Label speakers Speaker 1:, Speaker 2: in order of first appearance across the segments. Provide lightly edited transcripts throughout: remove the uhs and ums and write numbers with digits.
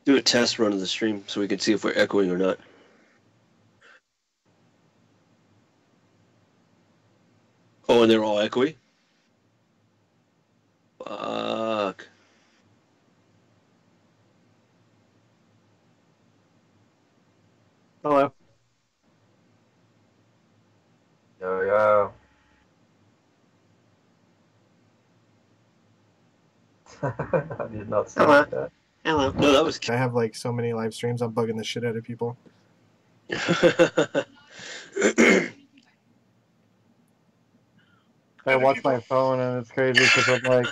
Speaker 1: Do a test run of the stream so we can see if we're echoing or not. Oh, and they're all echoey? Fuck.
Speaker 2: Hello.
Speaker 3: Yo. I did not see that.
Speaker 1: Hello. No, that was.
Speaker 2: I have like so many live streams. I'm bugging the shit out of people. I watch my phone and it's crazy because I'm like,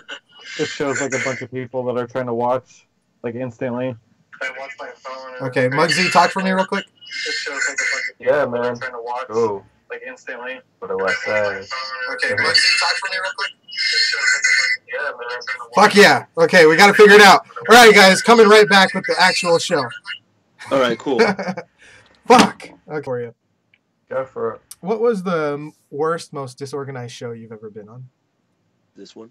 Speaker 2: it shows like a bunch of people that are trying to watch like instantly. I watch my phone. And okay, Mugzy, talk for me real quick. It shows like a bunch of people that are trying to watch like instantly.
Speaker 3: What do I say?
Speaker 2: Okay, Mugzy, talk for me real quick. Yeah, man. Fuck yeah. Okay, we got to figure it out. All right, guys, coming right back with the actual show.
Speaker 1: All right, cool.
Speaker 2: Fuck. Okay, for you.
Speaker 3: Go for it.
Speaker 2: What was the worst, most disorganized show you've ever been on?
Speaker 1: This one?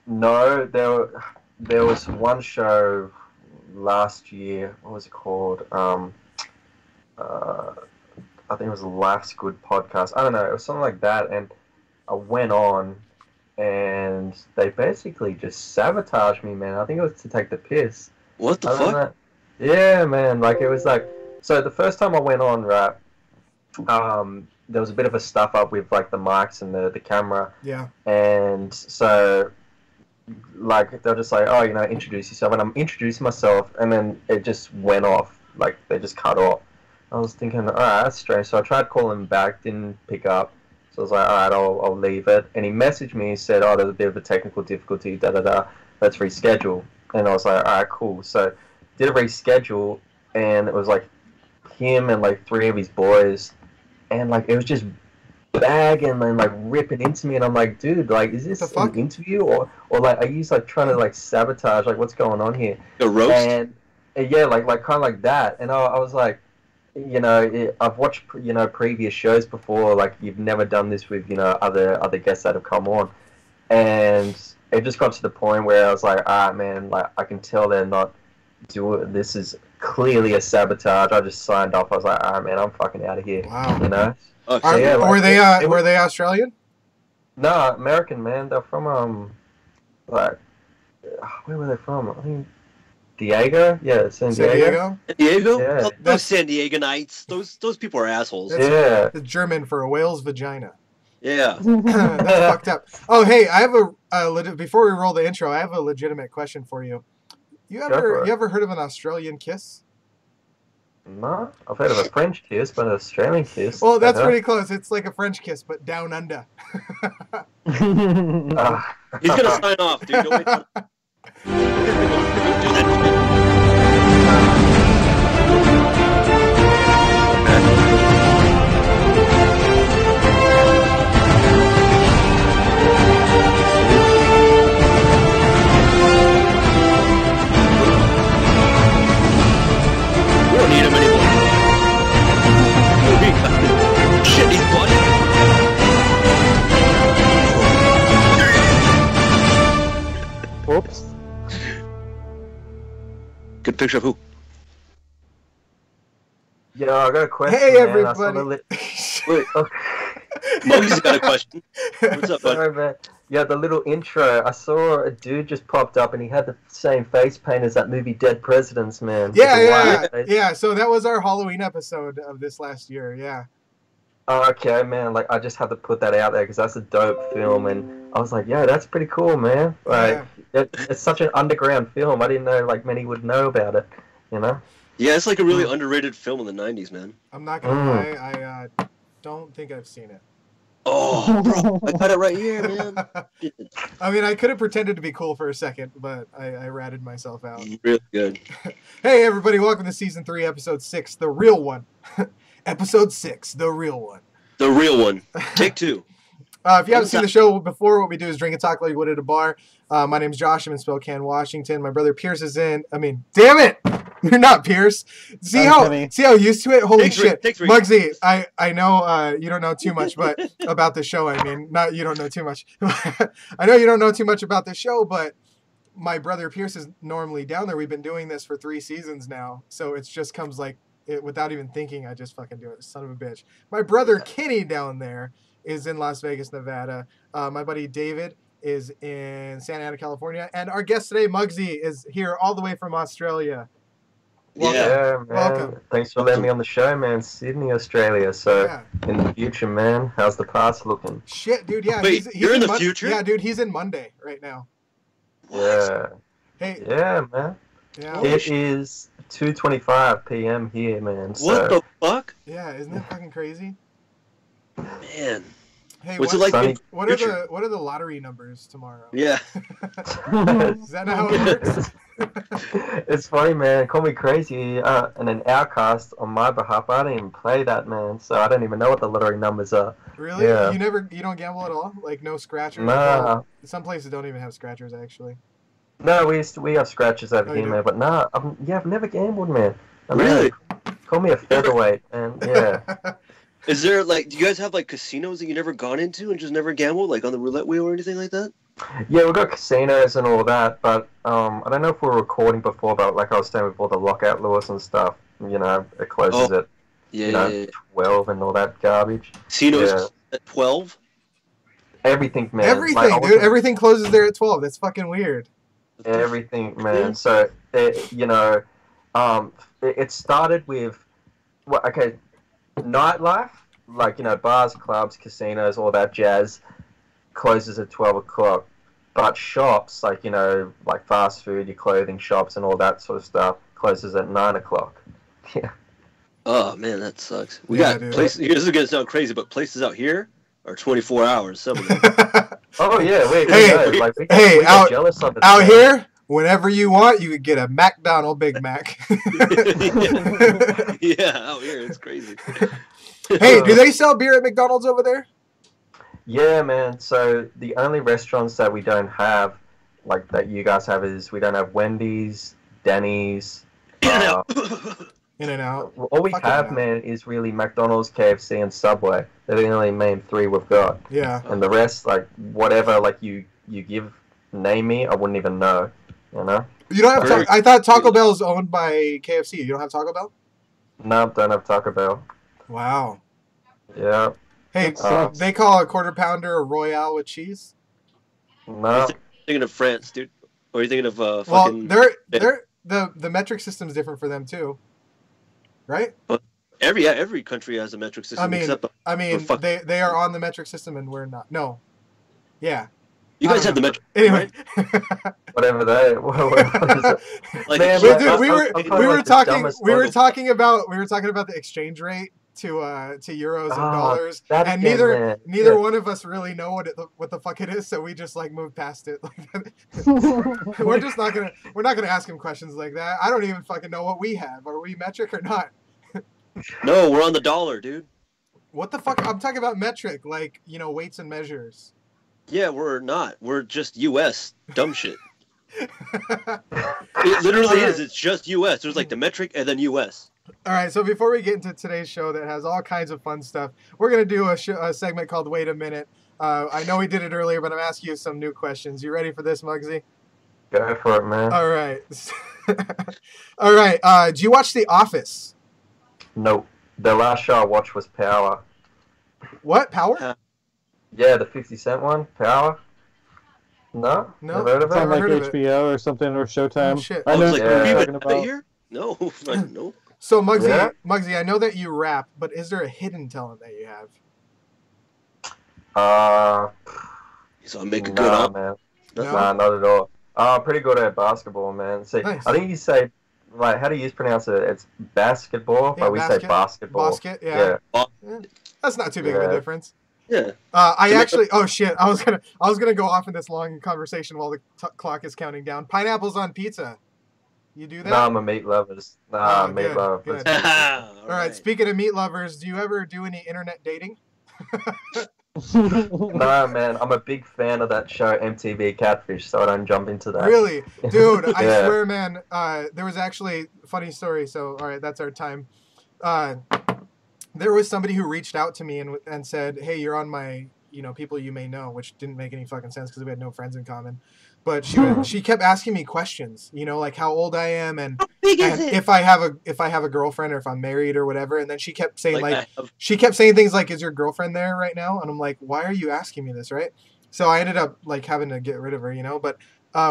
Speaker 3: No, there was one show last year. What was it called? I think it was Life's Good podcast. I don't know. It was something like that. And I went on, and they basically just sabotaged me, man. I think it was to take the piss.
Speaker 1: What the fuck?
Speaker 3: Yeah, man. Like, it was like... So the first time I went on, right, there was a bit of a stuff up with, like, the mics and the camera.
Speaker 2: Yeah.
Speaker 3: And so, like, they're just like, oh, you know, introduce yourself. And I'm introducing myself, and then it just went off. Like, they just cut off. I was thinking, alright, that's strange. So I tried calling him back, didn't pick up. So I was like, alright, I'll leave it. And he messaged me and said, oh, there's a bit of a technical difficulty, let's reschedule. And I was like, alright, cool. So did a reschedule, and it was like him and like 3 of his boys. And like, it was just bagging and like ripping into me. And I'm like, dude, like, is this an interview? Or like, are you like trying to like sabotage? Like, what's going on here?
Speaker 1: A roast?
Speaker 3: And yeah, like kind of like that. And I was like, you know, I've watched, you know, previous shows before. Like, you've never done this with, you know, other guests that have come on, and it just got to the point where I was like, man, like, I can tell they're not doing. This is clearly a sabotage. I just signed off. I was like, man, I'm fucking out of here.
Speaker 2: Wow.
Speaker 3: You know?
Speaker 1: So,
Speaker 3: yeah, like,
Speaker 2: were they Australian?
Speaker 3: No, American, man. They're from like, where were they from? I think Diego? Yeah, San Diego.
Speaker 1: San Diego?
Speaker 3: Yeah.
Speaker 1: Those San Diegonites. Those people are assholes.
Speaker 2: That's German for a whale's vagina.
Speaker 1: Yeah.
Speaker 2: That's fucked up. Oh, hey, I have before we roll the intro, I have a legitimate question for you. You ever heard of an Australian kiss?
Speaker 3: No, I've heard of a French kiss, but an Australian kiss.
Speaker 2: Well, that's pretty close. It's like a French kiss, but down under.
Speaker 1: He's gonna sign off, dude. Don't wait. Do that shit. We don't need him anymore. Shit, he's bloody.
Speaker 3: Whoops.
Speaker 1: Good picture of who?
Speaker 3: Yeah, I got a question.
Speaker 2: Hey,
Speaker 3: man.
Speaker 2: everybody.
Speaker 3: Wait, okay.
Speaker 1: Mugsy's got a question. What's up, bud?
Speaker 3: Sorry, man. Yeah, the little intro. I saw a dude just popped up, and he had the same face paint as that movie Dead Presidents, man.
Speaker 2: Yeah. So that was our Halloween episode of this last year. Yeah.
Speaker 3: Oh, okay, man. Like, I just had to put that out there because that's a dope film, and I was like, yeah, that's pretty cool, man. Like, it's such an underground film. I didn't know like many would know about it. You know?
Speaker 1: Yeah, it's like a really underrated film in the '90s, man.
Speaker 2: I'm not gonna lie, I don't think I've seen it.
Speaker 1: Oh, bro, I got it right here, man.
Speaker 2: I mean, I could have pretended to be cool for a second, but I ratted myself out.
Speaker 1: Really good.
Speaker 2: Hey, everybody, welcome to Season 3, Episode 6, the real one. Episode 6, the real one.
Speaker 1: The real one. Take 2.
Speaker 2: If you haven't seen the show before, what we do is drink and talk like you would at a bar. My name's Josh. I'm in Spokane, Washington. My brother Pierce is in. I mean, damn it! You're not Pierce. See how used to it? Holy shit. Mugzy, I know you don't know too much but about the show. I mean, not you don't know too much. I know you don't know too much about the show, but my brother Pierce is normally down there. We've been doing this for 3 seasons now, so it just comes like it without even thinking. I just fucking do it. Son of a bitch. My brother Kenny down there is in Las Vegas, Nevada. My buddy David is in Santa Ana, California, and our guest today, Mugzy, is here all the way from Australia.
Speaker 1: Welcome.
Speaker 3: Yeah, man.
Speaker 2: Welcome.
Speaker 3: Thanks for letting me on the show, man. Sydney, Australia. So,
Speaker 2: Yeah.
Speaker 3: in the future, man, how's the past looking?
Speaker 2: Shit, dude. Yeah.
Speaker 1: Wait, you're in the future?
Speaker 2: Yeah, dude. He's in Monday right now.
Speaker 1: What?
Speaker 3: Yeah.
Speaker 2: Hey.
Speaker 3: Yeah, man.
Speaker 2: Yeah.
Speaker 3: It is 2:25 p.m. here, man. So,
Speaker 1: What the fuck?
Speaker 2: Yeah. Isn't that fucking crazy?
Speaker 1: Man.
Speaker 2: Hey,
Speaker 1: What's it like?
Speaker 3: Sunny-
Speaker 2: what are the lottery numbers tomorrow?
Speaker 1: Yeah.
Speaker 2: Is that not how it works?
Speaker 3: It's funny, man. Call me crazy, and an outcast on my behalf. I don't even play that, man. So I don't even know what the lottery numbers are.
Speaker 2: Really?
Speaker 3: Yeah.
Speaker 2: You don't gamble at all? Like no scratchers?
Speaker 3: Nah.
Speaker 2: Well, some places don't even have scratchers actually.
Speaker 3: No, we have scratches over
Speaker 2: Oh,
Speaker 3: here,
Speaker 2: you do?
Speaker 3: man. But nah, I've never gambled, man. I mean,
Speaker 1: Really?
Speaker 3: Call me a featherweight, and yeah.
Speaker 1: Is there like? Do you guys have like casinos that you never gone into and just never gambled, like on the roulette wheel or anything like that?
Speaker 3: Yeah, we've got casinos and all that, but I don't know if we were recording before, but like I was saying before, the lockout laws and stuff, you know, it closes at
Speaker 1: Yeah.
Speaker 3: 12 and all that garbage.
Speaker 1: Casinos
Speaker 3: Yeah.
Speaker 1: at 12.
Speaker 3: Everything, man.
Speaker 2: Everything,
Speaker 3: Like, I
Speaker 2: dude.
Speaker 3: wasn't-
Speaker 2: Everything closes there at 12. That's fucking weird.
Speaker 3: Everything, man. So, it started with, nightlife, like, bars, clubs, casinos, all that jazz, closes at 12 o'clock. But shops, like, like fast food, your clothing shops and all that sort of stuff, closes at 9 o'clock. Yeah.
Speaker 1: Oh man, that sucks. We
Speaker 2: Yeah,
Speaker 1: got
Speaker 2: dude.
Speaker 1: places. This is gonna sound crazy, but places out here are 24 hours. Some of them.
Speaker 3: Oh, yeah, we
Speaker 2: Hey,
Speaker 3: know. Like, we
Speaker 2: hey,
Speaker 3: get jealous of it.
Speaker 2: Out
Speaker 3: man.
Speaker 2: here, whenever you want, you could get a McDonald Big Mac.
Speaker 1: Yeah, out here it's crazy.
Speaker 2: Hey, do they sell beer at McDonald's over there?
Speaker 3: Yeah, man. So the only restaurants that we don't have, like that you guys have, is we don't have Wendy's, Denny's.
Speaker 2: In and out.
Speaker 3: All we
Speaker 2: Fuck
Speaker 3: have,
Speaker 2: In-N-Out.
Speaker 3: man, is really McDonald's, KFC, and Subway. They're the only main 3 we've got.
Speaker 2: Yeah.
Speaker 3: And the rest, like whatever, like you name me, I wouldn't even know. You know?
Speaker 2: You don't have. I thought Taco Bell's owned by KFC. You don't have Taco Bell?
Speaker 3: No, don't have Taco Bell.
Speaker 2: Wow.
Speaker 3: Yeah.
Speaker 2: Hey,
Speaker 3: sucks.
Speaker 2: they call a quarter pounder a Royale with cheese.
Speaker 3: No.
Speaker 1: Thinking of France, dude. Or are you thinking of
Speaker 2: Well,
Speaker 1: fucking?
Speaker 2: they're the metric system's different for them too, right?
Speaker 1: Every country has a metric system.
Speaker 2: I mean,
Speaker 1: except
Speaker 2: they are on the metric system and we're not. No. Yeah.
Speaker 1: you guys have the metric.
Speaker 2: Anyway.
Speaker 3: Whatever they. What is it?
Speaker 1: Like,
Speaker 3: Man,
Speaker 2: Wait,
Speaker 3: like,
Speaker 2: dude,
Speaker 3: I'm
Speaker 2: we were
Speaker 3: like the dumbest
Speaker 2: we were
Speaker 3: model.
Speaker 2: talking about the exchange rate to euros and dollars,
Speaker 3: that
Speaker 2: and
Speaker 3: again,
Speaker 2: neither
Speaker 3: man.
Speaker 2: neither
Speaker 3: Yeah.
Speaker 2: one of us really know what the fuck it is, so we just like moved past it. we're not gonna ask him questions like that. I don't even fucking know what we have. Are we metric or not?
Speaker 1: No, we're on the dollar, dude.
Speaker 2: What the fuck? I'm talking about metric, like weights and measures.
Speaker 1: Yeah, we're not. We're just U.S. dumb shit. It literally is. It's just U.S. There's like the metric and then U.S.
Speaker 2: All right, so before we get into today's show that has all kinds of fun stuff, we're going to do a segment called Wait a Minute. I know we did it earlier, but I'm asking you some new questions. You ready for this, Mugzy?
Speaker 3: Go for it, man.
Speaker 2: All right. All right. Do you watch The Office?
Speaker 3: Nope. The last show I watched was Power.
Speaker 2: What? Power?
Speaker 3: Yeah, the 50 Cent one, Power. No?
Speaker 2: No.
Speaker 3: Never heard of
Speaker 4: It's on
Speaker 3: it?
Speaker 4: like
Speaker 2: heard of it.
Speaker 4: HBO or something or Showtime.
Speaker 2: Oh, shit.
Speaker 4: I
Speaker 1: I
Speaker 4: know
Speaker 1: was
Speaker 4: what
Speaker 1: like,
Speaker 4: you're
Speaker 1: we
Speaker 4: talking
Speaker 1: have it
Speaker 4: about.
Speaker 1: here? No, no.
Speaker 2: So, Mugzy,
Speaker 3: Yeah?
Speaker 2: Mugzy, I know that you rap, but is there a hidden talent that you have?
Speaker 1: So I make a good
Speaker 3: nah,
Speaker 1: op.
Speaker 3: man.
Speaker 2: No?
Speaker 3: Nah, not at all. Pretty good at basketball, man. See,
Speaker 2: Nice.
Speaker 3: I think you say, like, how do you pronounce it? It's basketball,
Speaker 2: Yeah,
Speaker 3: but we say basketball.
Speaker 2: Basket, yeah. That's not too big of a
Speaker 3: Yeah.
Speaker 2: difference.
Speaker 1: Yeah.
Speaker 2: I actually. Oh shit! I was gonna go off in this long conversation while the clock is counting down. Pineapples on pizza. You do that?
Speaker 3: Nah, I'm a meat lover. Nah,
Speaker 2: Oh,
Speaker 3: meat
Speaker 2: good,
Speaker 3: lover.
Speaker 2: good.
Speaker 1: All
Speaker 2: All right. Speaking of meat lovers, do you ever do any internet dating?
Speaker 3: Nah, man, I'm a big fan of that show MTV Catfish, so I don't jump into that.
Speaker 2: Really, dude? I
Speaker 3: Yeah.
Speaker 2: swear, man. There was actually a funny story. So, all right, that's our time. There was somebody who reached out to me and said, "Hey, you're on my people you may know, which didn't make any fucking sense because we had no friends in common. But she kept asking me questions, like how old I am and if I have a girlfriend or if I'm married or whatever. And then she kept saying she kept saying things like, "Is your girlfriend there right now?" And I'm like, "Why are you asking me this?" Right? So I ended up like having to get rid of her, But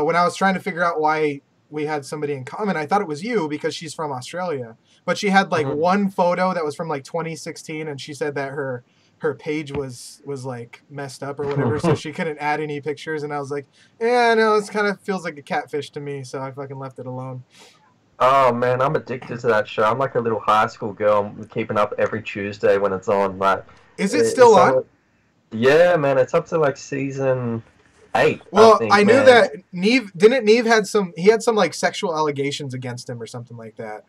Speaker 2: when I was trying to figure out why we had somebody in common, I thought it was you because she's from Australia. But she had like one photo that was from like 2016, and she said that her page was like messed up or whatever, so she couldn't add any pictures. And I was like, yeah, no, this kind of feels like a catfish to me, so I fucking left it alone.
Speaker 3: Oh man, I'm addicted to that show. I'm like a little high school girl. I'm keeping up every Tuesday when it's on. Like,
Speaker 2: is it still on?
Speaker 3: Yeah, man, it's up to like season 8.
Speaker 2: Well, I knew that Neve had some like sexual allegations against him or something like that,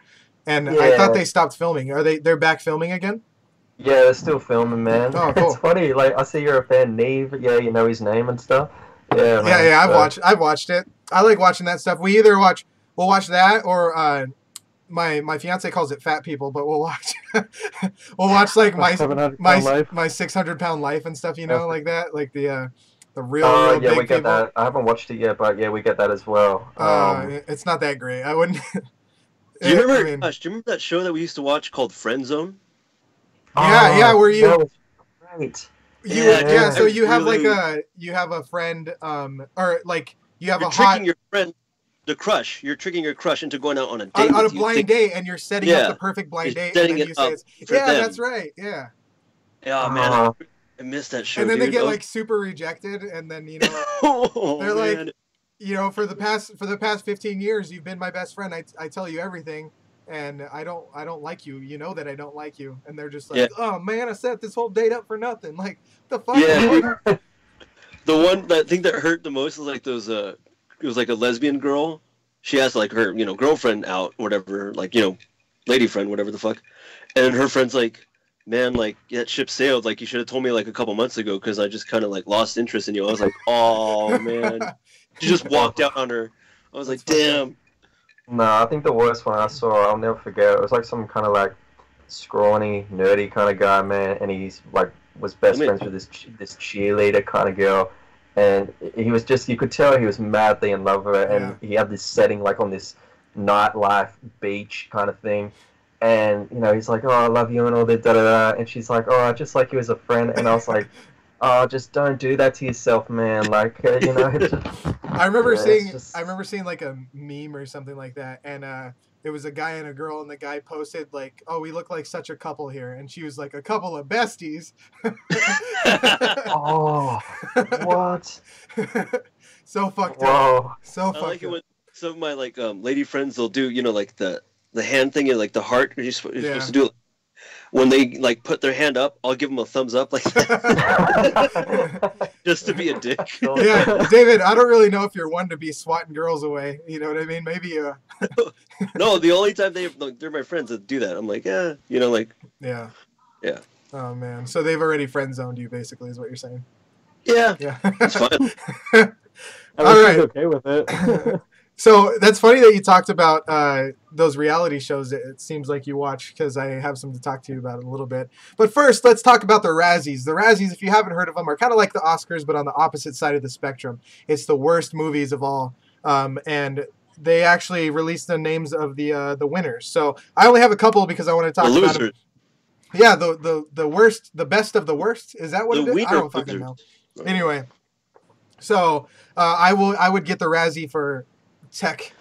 Speaker 2: and I thought they stopped filming. They're back filming again?
Speaker 3: Yeah, they're still filming, man.
Speaker 2: Oh, cool.
Speaker 3: It's funny. Like, I see you're a fan, Neve. Yeah, you know his name and stuff. Yeah, man.
Speaker 2: Yeah. I've watched it. I like watching that stuff. We'll watch that, or my fiance calls it Fat People, but we'll watch like my 600-pound life and stuff, like that, like the real
Speaker 3: yeah,
Speaker 2: big
Speaker 3: we get
Speaker 2: people.
Speaker 3: that. I haven't watched it yet, but yeah, we get that as well.
Speaker 2: It's not that great. I wouldn't.
Speaker 1: Do you remember that show that we used to watch called Friend Zone?
Speaker 2: Yeah, where you?
Speaker 3: That was great.
Speaker 2: So you have you have a friend, or like you have
Speaker 1: tricking your friend, the crush. You're tricking your crush into going out on a date
Speaker 2: on a blind date, and you're setting up the perfect blind date. And then you say that's right. Yeah.
Speaker 1: Yeah, man, I missed that show.
Speaker 2: And then they get like super rejected, and then they're like, for the past 15 years, you've been my best friend. I tell you everything. And I don't like you. You know that I don't like you. And they're just like, oh man, I set this whole date up for nothing. Like, the fuck?
Speaker 1: Yeah. The thing that hurt the most was like those. It was like a lesbian girl. She asked like her girlfriend out, whatever, like lady friend, whatever the fuck. And her friend's like, man, like that ship sailed. Like you should have told me like a couple months ago because I just kind of like lost interest in you. I was like, oh man. She just walked out on her. I was like, damn.
Speaker 3: No, I think the worst one I saw, I'll never forget. It was like some kind of like scrawny, nerdy kind of guy, man, and he's like was best friends with this cheerleader kind of girl, and he was just, you could tell he was madly in love with her, and he had this setting like on this nightlife beach kind of thing, and he's like, oh, I love you and all that, da da da, and she's like, oh, I just like you as a friend, and I was like, oh, just don't do that to yourself, man. Like,
Speaker 2: I remember seeing like a meme or something like that, and it was a guy and a girl, and the guy posted like, "Oh, we look like such a couple here," and she was like, "A couple of besties."
Speaker 3: Oh, what?
Speaker 2: So fucked up. So fucked
Speaker 1: up. I like it when some of my like lady friends, they'll do like the hand thing and like the heart. You're supposed to do it. When they like put their hand up, I'll give them a thumbs up like that. Just to be a dick.
Speaker 2: Yeah, David, I don't really know if you're one to be swatting girls away. You know what I mean? Maybe
Speaker 1: No, the only time they're my friends that do that. I'm like, yeah, like.
Speaker 2: Yeah.
Speaker 1: Yeah.
Speaker 2: Oh man, so they've already friend zoned you, basically, is what you're saying.
Speaker 1: Yeah.
Speaker 2: Yeah.
Speaker 1: It's fine.
Speaker 4: All right. Okay with it.
Speaker 2: So that's funny that you talked about those reality shows. It seems like you watch, because I have some to talk to you about in a little bit. But first, let's talk about the Razzies. The Razzies, if you haven't heard of them, are kind of like the Oscars, but on the opposite side of the spectrum. It's the worst movies of all, and they actually released the names of the winners. So I only have a couple because I want to talk about them. Yeah, the worst, the best of the worst. Is that what it is? I don't fucking know. Anyway, so I would get the Razzie for tech,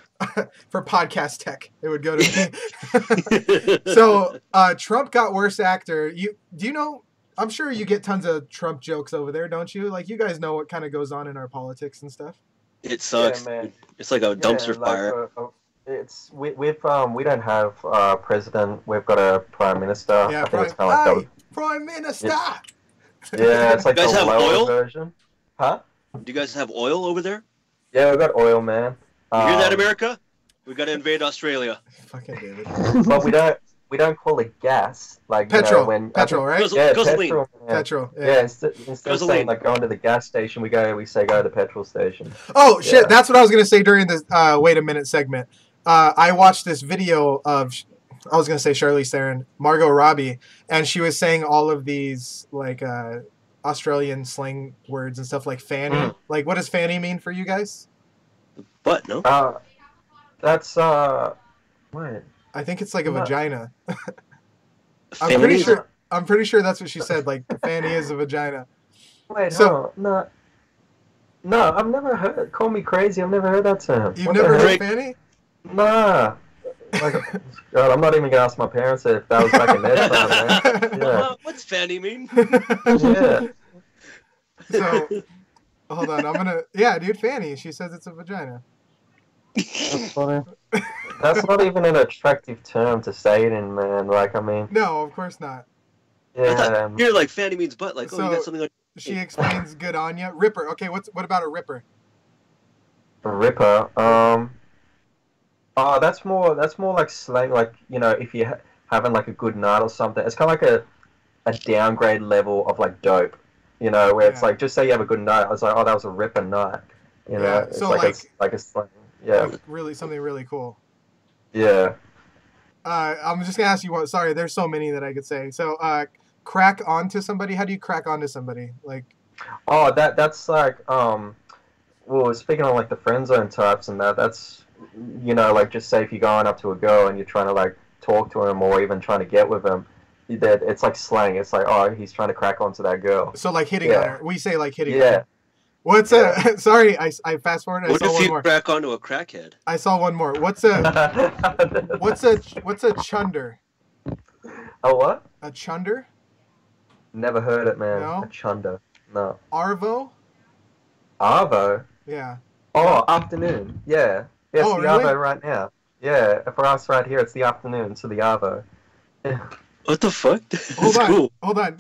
Speaker 2: for podcast tech. It would go to me. So Trump got worst actor. Do you know? I'm sure you get tons of Trump jokes over there, don't you? Like, you guys know what kind of goes on in our politics and stuff.
Speaker 1: It sucks. Yeah, man. It's like a dumpster fire.
Speaker 3: We don't have president. We've got a prime minister.
Speaker 2: Yeah, prime minister.
Speaker 3: Yeah, it's like
Speaker 1: you guys
Speaker 3: the
Speaker 1: have
Speaker 3: lower
Speaker 1: oil?
Speaker 3: version. Huh?
Speaker 1: Do you guys have oil over there?
Speaker 3: Yeah, we've got oil, man.
Speaker 1: You hear that, America? We got to invade Australia.
Speaker 2: Fucking David.
Speaker 3: But we don't call it gas, like
Speaker 2: petrol.
Speaker 3: Petrol,
Speaker 2: right?
Speaker 3: Yeah,
Speaker 1: gasoline.
Speaker 3: Petrol. Yeah, instead of saying like going to the gas station, we say go to the petrol station.
Speaker 2: Oh shit! That's what I was gonna say during this wait a minute segment. I watched this video of, I was gonna say Charlize Theron, Margot Robbie, and she was saying all of these like Australian slang words and stuff like fanny. Like, what does fanny mean for you guys?
Speaker 1: Butt, no?
Speaker 3: That's wait.
Speaker 2: I think it's like a vagina.
Speaker 1: Fanny
Speaker 2: I'm pretty sure that's what she said. Like, fanny is a vagina.
Speaker 3: Wait, hold on. No, I've never heard. Call me crazy. I've never heard that term.
Speaker 2: You've never heard fanny?
Speaker 3: Nah. Like, God, I'm not even gonna ask my parents if that was back in their time, man. Yeah.
Speaker 1: What's fanny mean?
Speaker 3: Yeah.
Speaker 2: So, hold on. I'm gonna. Yeah, dude, fanny. She says it's a vagina.
Speaker 4: That's funny.
Speaker 3: That's not even an attractive term to say it in, man. Like, I mean.
Speaker 2: No, of course not.
Speaker 3: Yeah.
Speaker 1: You're like fanny means butt. Like,
Speaker 2: So,
Speaker 1: you got something on.
Speaker 2: She explains good on ya. Ripper. Okay, what about a ripper?
Speaker 3: A ripper. Oh, that's more like slang. Like, you know, if you're having like a good night or something, it's kind of like a downgrade level of like dope. You know, where it's like, just say you have a good night. I was like, oh, that was a ripper night. You know,
Speaker 2: Yeah,
Speaker 3: it's
Speaker 2: so
Speaker 3: like a slang. Yeah.
Speaker 2: Like really, something really cool.
Speaker 3: Yeah.
Speaker 2: I'm just gonna ask you one. Sorry, there's so many that I could say. So, crack onto somebody. How do you crack onto somebody? Like,
Speaker 3: oh, that's like well, speaking on like the friend zone types and that's, you know, like, just say if you're going up to a girl and you're trying to like talk to him or even trying to get with him, that it's like slang. It's like, oh, he's trying to crack onto that girl.
Speaker 2: so like hitting on her. We say like hitting. On
Speaker 3: Yeah.
Speaker 2: her. What's a? Sorry, I fast forwarded.
Speaker 1: What
Speaker 2: I saw
Speaker 1: if
Speaker 2: one
Speaker 1: you
Speaker 2: more.
Speaker 1: crack onto a crackhead?
Speaker 2: I saw one more. What's a chunder?
Speaker 3: Oh, what?
Speaker 2: A chunder?
Speaker 3: Never heard it, man.
Speaker 2: No?
Speaker 3: A chunder. No.
Speaker 2: Arvo?
Speaker 3: Arvo?
Speaker 2: Yeah.
Speaker 3: Oh, afternoon. Yeah. Yeah, it's
Speaker 2: Oh,
Speaker 3: the
Speaker 2: really?
Speaker 3: Arvo right now. Yeah, for us right here, it's the afternoon, so the Arvo. Yeah.
Speaker 1: What the fuck?
Speaker 2: Hold
Speaker 1: That's
Speaker 2: on.
Speaker 1: cool.
Speaker 2: Hold on.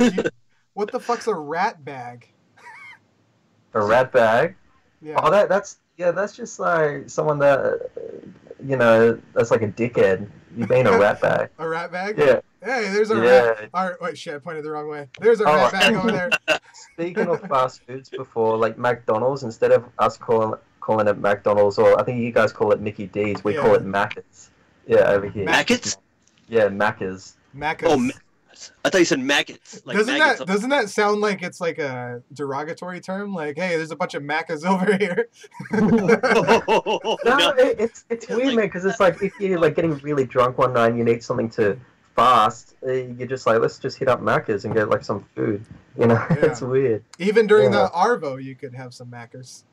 Speaker 2: What the fuck's a rat bag?
Speaker 3: A rat bag?
Speaker 2: Yeah.
Speaker 3: Oh, that's just like someone that, you know, that's like a dickhead. You being a rat bag.
Speaker 2: A rat bag?
Speaker 3: Yeah.
Speaker 2: Hey, there's a
Speaker 3: Yeah.
Speaker 2: rat. All right, wait, shit, I pointed the wrong way. There's a rat bag over there.
Speaker 3: Speaking of fast foods before, like McDonald's, instead of us calling it McDonald's, or I think you guys call it Mickey D's, we call it Macca's. Yeah, over here.
Speaker 1: Maggots?
Speaker 3: Yeah, Macca's.
Speaker 2: Macca's.
Speaker 1: Oh, maggots. I thought you said maggots. Like maggots.
Speaker 2: Doesn't that sound like it's like a derogatory term? Like, hey, there's a bunch of Maccas over here.
Speaker 3: No, it's weird, man, because it's like if you're like getting really drunk one night and you need something to fast, you're just like, let's just hit up Macca's and get like some food. You know,
Speaker 2: Yeah.
Speaker 3: it's weird.
Speaker 2: Even during the Arvo, you could have some Maccas.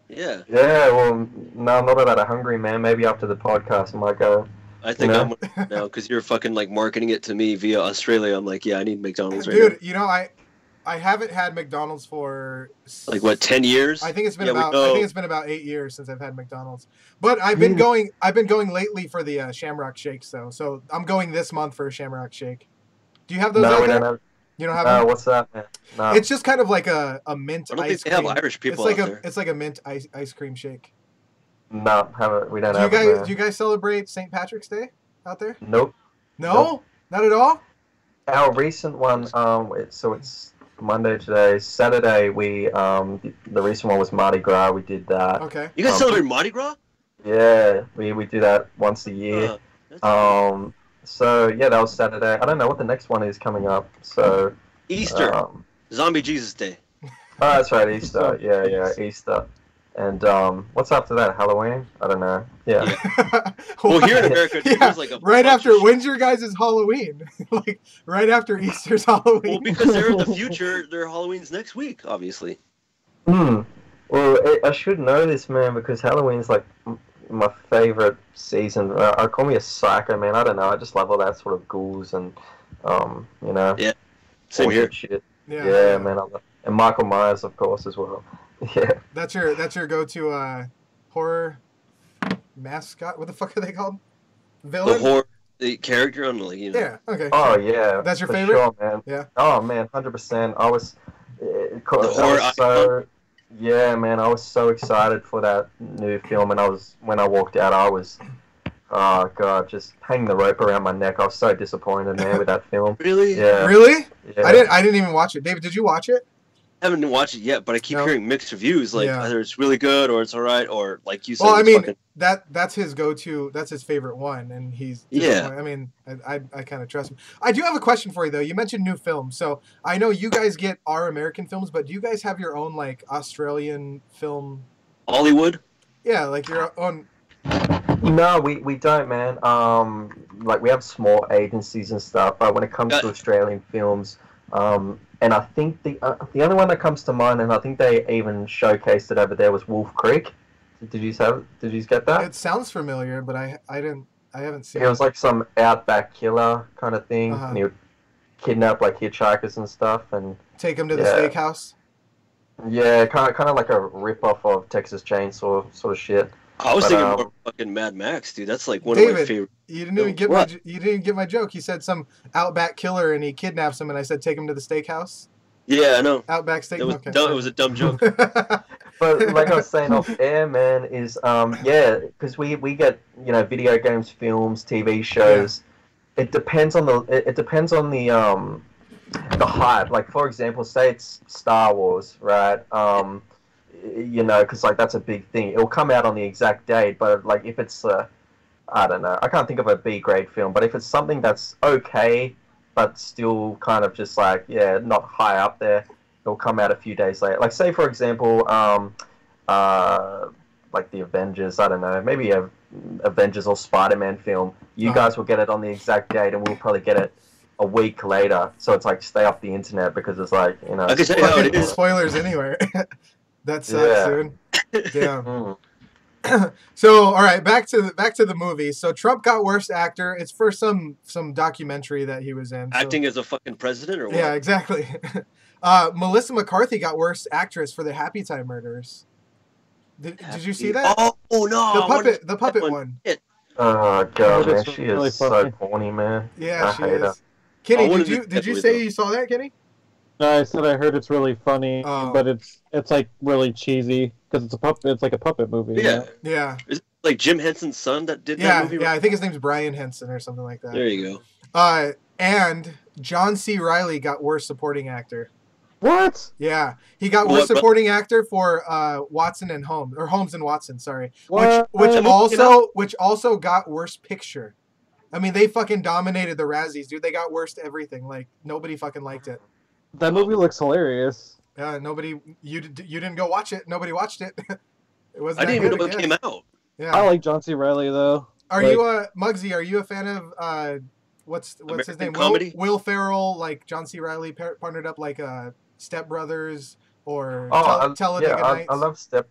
Speaker 1: Yeah.
Speaker 3: Yeah, well, no, I'm not that hungry, man. Maybe after the podcast, I might go.
Speaker 1: I think
Speaker 3: You know?
Speaker 1: I'm now because you're fucking like marketing it to me via Australia. I'm like, yeah, I need McDonald's right
Speaker 2: Dude, you know, I haven't had McDonald's for
Speaker 1: now. Like what, 10 years?
Speaker 2: I think it's been
Speaker 1: Yeah,
Speaker 2: I think it's been about 8 years since I've had McDonald's. But I've been going lately for the Shamrock Shakes though. So I'm going this month for a Shamrock Shake. Do you have those
Speaker 3: No,
Speaker 2: out
Speaker 3: we
Speaker 2: there?
Speaker 3: don't have.
Speaker 2: You don't have
Speaker 3: No,
Speaker 2: them?
Speaker 3: what's that, man? No.
Speaker 2: It's just kind of like a mint
Speaker 1: I don't
Speaker 2: ice
Speaker 1: think they
Speaker 2: cream.
Speaker 1: have Irish people
Speaker 2: it's like
Speaker 1: out there.
Speaker 2: It's like a mint ice cream shake.
Speaker 3: No, we don't
Speaker 2: Do you
Speaker 3: have
Speaker 2: guys
Speaker 3: it, man.
Speaker 2: do you guys celebrate St. Patrick's Day out there?
Speaker 3: Nope.
Speaker 2: No?
Speaker 3: Nope.
Speaker 2: Not at all?
Speaker 3: Our recent one, it's Monday today. Saturday, we the recent one was Mardi Gras. We did that.
Speaker 2: Okay.
Speaker 1: You guys celebrate Mardi Gras?
Speaker 3: Yeah, we do that once a year.
Speaker 1: That's
Speaker 3: So yeah, that was Saturday. I don't know what the next one is coming up. So
Speaker 1: Easter.
Speaker 3: oh,
Speaker 1: Zombie Jesus Day.
Speaker 3: that's right, Easter. Yeah, Easter. And what's after that? Halloween? I don't know. Yeah.
Speaker 1: Well, here in America, dude,
Speaker 2: Yeah,
Speaker 1: there's like a
Speaker 2: right
Speaker 1: bunch
Speaker 2: after
Speaker 1: of shit.
Speaker 2: when's your guys' Halloween? Like right after Easter's Halloween.
Speaker 1: Well, because they're in the future, their Halloween's next week, obviously.
Speaker 3: Well, I should know this, man, because Halloween's like my favorite season. I call me a psycho, man. I don't know. I just love all that sort of ghouls and you know.
Speaker 1: Yeah. Same here.
Speaker 3: Shit.
Speaker 2: Yeah,
Speaker 3: Yeah, man. And Michael Myers, of course, as well. Yeah.
Speaker 2: That's your go-to horror mascot. What the fuck are they called? Villain?
Speaker 1: The character on like, you know.
Speaker 2: Yeah. Okay.
Speaker 3: Oh yeah.
Speaker 2: That's your
Speaker 3: for
Speaker 2: favorite?
Speaker 3: Sure, man.
Speaker 2: Yeah.
Speaker 3: Oh man, 100%. I was.
Speaker 1: horror
Speaker 3: Yeah, man. I was so excited for that new film, and when I walked out, I was. Oh god, just hanging the rope around my neck. I was so disappointed, man, with that film.
Speaker 1: Really?
Speaker 3: Yeah.
Speaker 2: Really?
Speaker 3: Yeah.
Speaker 2: I didn't even watch it. David, did you watch it?
Speaker 1: haven't watched it yet, but I keep hearing mixed reviews. Like either it's really good or it's all right, or like you said.
Speaker 2: Well, I mean
Speaker 1: fucking...
Speaker 2: that's his go-to. That's his favorite one, and he's
Speaker 1: yeah.
Speaker 2: I mean, I kind of trust him. I do have a question for you though. You mentioned new films, so I know you guys get our American films, but do you guys have your own like Australian film?
Speaker 1: Hollywood?
Speaker 2: Yeah, like your own.
Speaker 3: No, we don't, man. Like we have small agencies and stuff, but when it comes to Australian films, and I think the only one that comes to mind, and I think they even showcased it over there, was Wolf Creek. Did you get that?
Speaker 2: It sounds familiar, but I haven't seen it.
Speaker 3: It was like some outback killer kind of thing, and he would kidnap like hitchhikers and stuff, and
Speaker 2: take them to the steakhouse.
Speaker 3: Yeah, kind of like a rip-off of Texas Chainsaw sort of shit.
Speaker 1: I was thinking more fucking Mad Max, dude. That's like one of my favorite.
Speaker 2: You didn't even get my joke. You said some outback killer and he kidnaps him, and I said take him to the steakhouse.
Speaker 1: Yeah, I know.
Speaker 2: Outback steak.
Speaker 1: It was dumb. It was a dumb joke.
Speaker 3: But like I was saying off air, man, is because we get video games, films, TV shows. Yeah. It depends on the hype. Like for example, say it's Star Wars, right? Because like that's a big thing. It'll come out on the exact date, but like if it's I don't know, I can't think of a B grade film, but if it's something that's okay, but still kind of just like not high up there, it'll come out a few days later. Like say for example, like the Avengers. I don't know, maybe a Avengers or Spider-Man film. You guys will get it on the exact date, and we'll probably get it a week later. So it's like stay off the internet because it's like
Speaker 1: I can tell you how it is.
Speaker 2: Spoilers anywhere. That sucks, dude. Damn. So, all right, back to the movie. So Trump got worst actor. It's for some documentary that he was in.
Speaker 1: Acting as a fucking president, or what?
Speaker 2: Yeah, exactly. Melissa McCarthy got worst actress for the Happy Time Murders. Did you see that?
Speaker 1: Oh no!
Speaker 2: The puppet one.
Speaker 3: Oh god, man, she is so corny, man.
Speaker 2: Yeah, she is. Kenny, did you say you saw that, Kenny?
Speaker 4: No, I said I heard it's really funny, but it's like really cheesy because it's a puppet. It's like a puppet movie.
Speaker 1: Yeah,
Speaker 2: yeah.
Speaker 1: Is it like Jim Henson's son that did that movie?
Speaker 2: Yeah, I think his name's Brian Henson or something like that.
Speaker 1: There you go.
Speaker 2: And John C. Reilly got worst supporting actor.
Speaker 4: What?
Speaker 2: Yeah, he got worst supporting actor for Watson and Holmes, or Holmes and Watson. Sorry, which also got worst picture. I mean, they fucking dominated the Razzies, dude. They got worst everything. Like nobody fucking liked it.
Speaker 4: That movie looks hilarious.
Speaker 2: Yeah, nobody. You didn't go watch it. Nobody watched it. It wasn't.
Speaker 1: I didn't even know it came out.
Speaker 2: Yeah,
Speaker 4: I like John C. Reilly though.
Speaker 2: Are you Mugzy? Are you a fan of what's
Speaker 1: American
Speaker 2: his name?
Speaker 1: Comedy?
Speaker 2: Will Ferrell, like John C. Reilly partnered up like Step Brothers or Talladega Nights.
Speaker 3: I love Step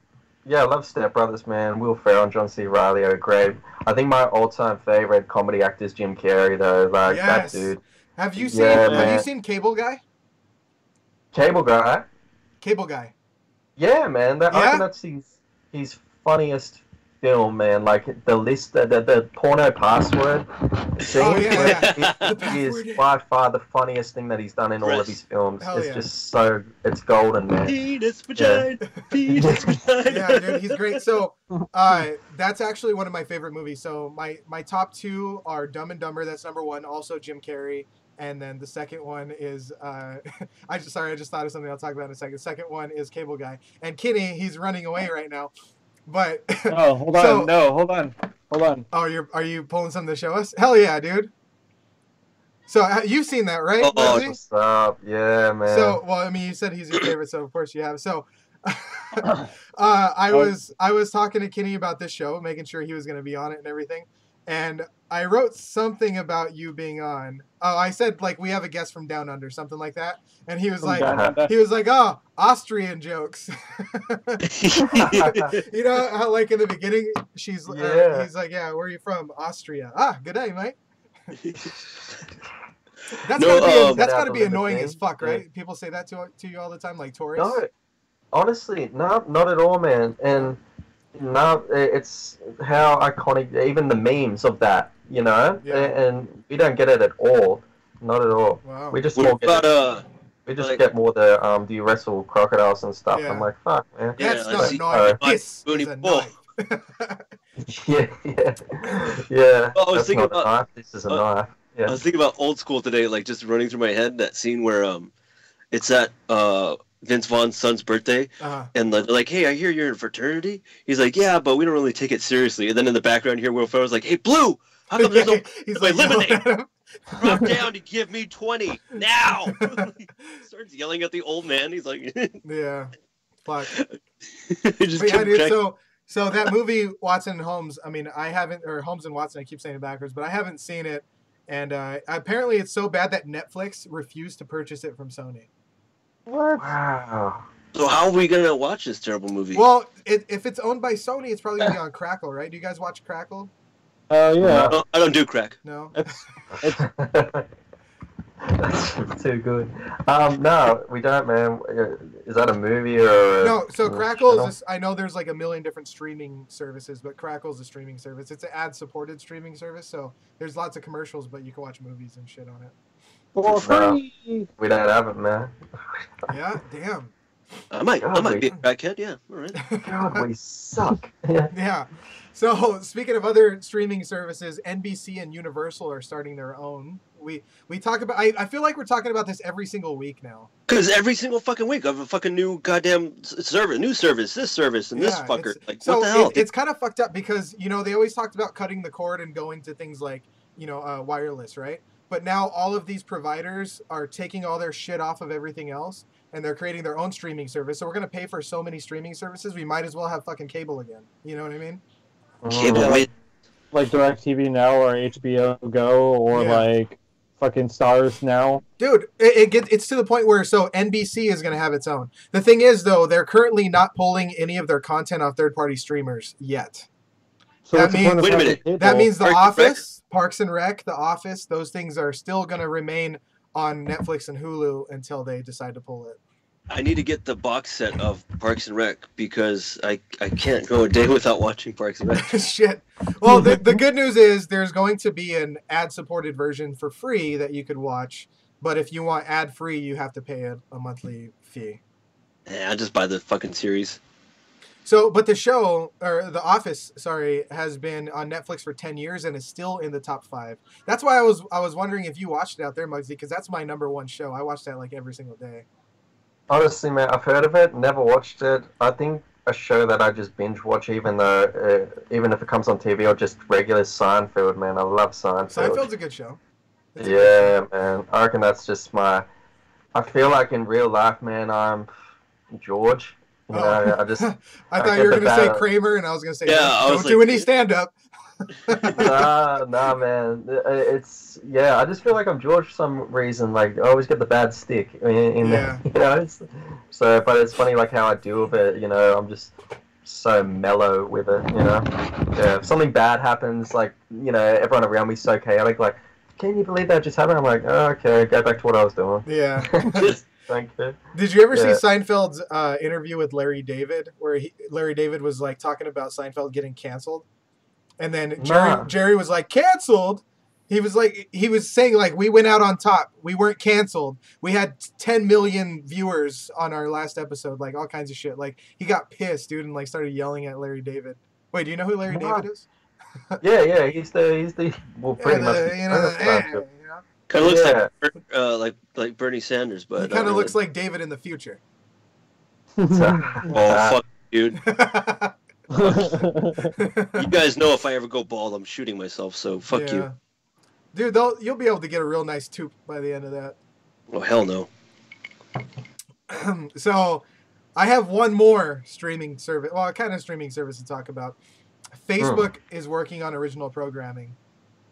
Speaker 3: Brothers, man. Will Ferrell and John C. Reilly are great. I think my all-time favorite comedy actor is Jim Carrey, though. Like that dude.
Speaker 2: Have you seen Cable Guy?
Speaker 3: Cable Guy. Yeah, man. I think that's his funniest film, man. Like the list, the porno password scene. Is by far the funniest thing that he's done in all of his films. Just it's golden, man.
Speaker 1: Penis vagina. Penis vagina.
Speaker 2: Yeah, dude, he's great. So that's actually one of my favorite movies. So my top two are Dumb and Dumber. That's number one. Also Jim Carrey. And then the second one is I just thought of something I'll talk about in a second. The second one is Cable Guy. And Kenny, he's running away right now. But
Speaker 4: hold on.
Speaker 2: Oh, are you pulling something to show us? Hell yeah, dude. So you've seen that, right?
Speaker 3: What's up? Yeah, man.
Speaker 2: So I mean, you said he's your favorite, so of course you have. So I was talking to Kenny about this show, making sure he was going to be on it and everything. And I wrote something about you being on. Oh, I said like we have a guest from Down Under, something like that. And he was like, oh, Austrian jokes. You know how like in the beginning he's like, yeah, where are you from? Austria. Ah, good day, mate. That's gotta be annoying as fuck, right? Yeah. People say that to you all the time, like tourists.
Speaker 3: No, honestly, not at all, man. And no, it's how iconic, even the memes of that, you know, and we don't get it at all, not at all.
Speaker 2: Wow.
Speaker 3: We just get more the do you wrestle crocodiles and stuff. I'm like, fuck, man.
Speaker 2: That's not a knife. This is a knife.
Speaker 3: Yeah.
Speaker 1: Well, I was thinking about
Speaker 3: a knife. This is a knife. Yeah.
Speaker 1: I was thinking about old school today, like just running through my head that scene where it's at Vince Vaughn's son's birthday, and they're like, "Hey, I hear you're in a fraternity." He's like, "Yeah, but we don't really take it seriously." And then in the background here, Will Ferrell's like, "Hey, Blue, how come there's no lemonade? Drop down to give me 20 now." Starts yelling at the old man. He's like,
Speaker 2: "Yeah, fuck."
Speaker 1: Just
Speaker 2: yeah, dude. So that movie Watson and Holmes. I mean, I haven't, or Holmes and Watson. I keep saying it backwards, but I haven't seen it. And apparently, it's so bad that Netflix refused to purchase it from Sony.
Speaker 3: What? Wow.
Speaker 1: So how are we gonna watch this terrible movie?
Speaker 2: Well, if it's owned by Sony, it's probably gonna be on Crackle, right? Do you guys watch Crackle?
Speaker 4: Yeah.
Speaker 1: No, I don't do crack.
Speaker 2: No.
Speaker 3: That's too good. No, we don't, man. Is that a movie or?
Speaker 2: No. So Crackle is. I know there's like a million different streaming services, but Crackle is a streaming service. It's an ad-supported streaming service, so there's lots of commercials, but you can watch movies and shit on it.
Speaker 3: No, we don't have it, man.
Speaker 2: Yeah, damn.
Speaker 1: I might be a crackhead. Yeah, all right.
Speaker 3: God, we suck.
Speaker 2: Yeah. So speaking of other streaming services, NBC and Universal are starting their own. We talk about. I feel like we're talking about this every single week now.
Speaker 1: Because every single fucking week I have a fucking new goddamn service, this service, and this fucker. Like,
Speaker 2: so
Speaker 1: what the hell?
Speaker 2: It's kind of fucked up because they always talked about cutting the cord and going to things like wireless, right? But now all of these providers are taking all their shit off of everything else, and they're creating their own streaming service. So we're gonna pay for so many streaming services, we might as well have fucking cable again. You know what I mean?
Speaker 1: Cable,
Speaker 4: like DirecTV Now or HBO Go or like fucking Stars Now.
Speaker 2: Dude, it's to the point where NBC is gonna have its own. The thing is, though, they're currently not pulling any of their content off third-party streamers yet. So that means
Speaker 1: wait a minute.
Speaker 2: That means The Office, Parks and Rec, The Office, those things are still gonna remain on Netflix and Hulu until they decide to pull it.
Speaker 1: I need to get the box set of Parks and Rec because I can't go a day without watching Parks and Rec.
Speaker 2: Shit. Well, the good news is there's going to be an ad-supported version for free that you could watch, but if you want ad-free, you have to pay a monthly fee.
Speaker 1: Yeah, I just buy the fucking series.
Speaker 2: So, but the show, or The Office, sorry, has been on Netflix for 10 years and is still in the top 5. That's why I was wondering if you watched it out there, Mugzy, because that's my number one show. I watch that like every single day.
Speaker 3: Honestly, man, I've heard of it, never watched it. I think a show that I just binge watch, even if it comes on TV, or just regular Seinfeld, man. I love Seinfeld.
Speaker 2: Seinfeld's a good show.
Speaker 3: Man. I reckon that's just I feel like in real life, man, I'm George. You know, I
Speaker 2: thought you were going to say Kramer, and I was going to say, don't do any stand-up.
Speaker 3: nah, man. I just feel like I'm George for some reason. Like, I always get the bad stick in there. But it's funny, like, how I deal with it. You know, I'm just so mellow with it. You know, if something bad happens, like, everyone around me's so chaotic. Like, can you believe that just happened? I'm like, oh, okay, go back to what I was doing.
Speaker 2: Yeah.
Speaker 3: Thank you.
Speaker 2: Did you ever see Seinfeld's interview with Larry David, where Larry David was like talking about Seinfeld getting canceled? And then Jerry was like, canceled? He was saying, like, we went out on top. We weren't canceled. We had 10 million viewers on our last episode, like, all kinds of shit. Like, he got pissed, dude, and, like, started yelling at Larry David. Wait, do you know who Larry David is?
Speaker 3: Yeah, he's the well, pretty much.
Speaker 1: Kind of looks like Bernie Sanders, but
Speaker 2: he kind of looks like David in the future.
Speaker 1: Oh, fuck, dude. You guys know if I ever go bald, I'm shooting myself, so fuck you.
Speaker 2: Dude, you'll be able to get a real nice toque by the end of that.
Speaker 1: Oh, hell no.
Speaker 2: So, I have one more streaming service. Well, kind of streaming service to talk about. Facebook is working on original programming.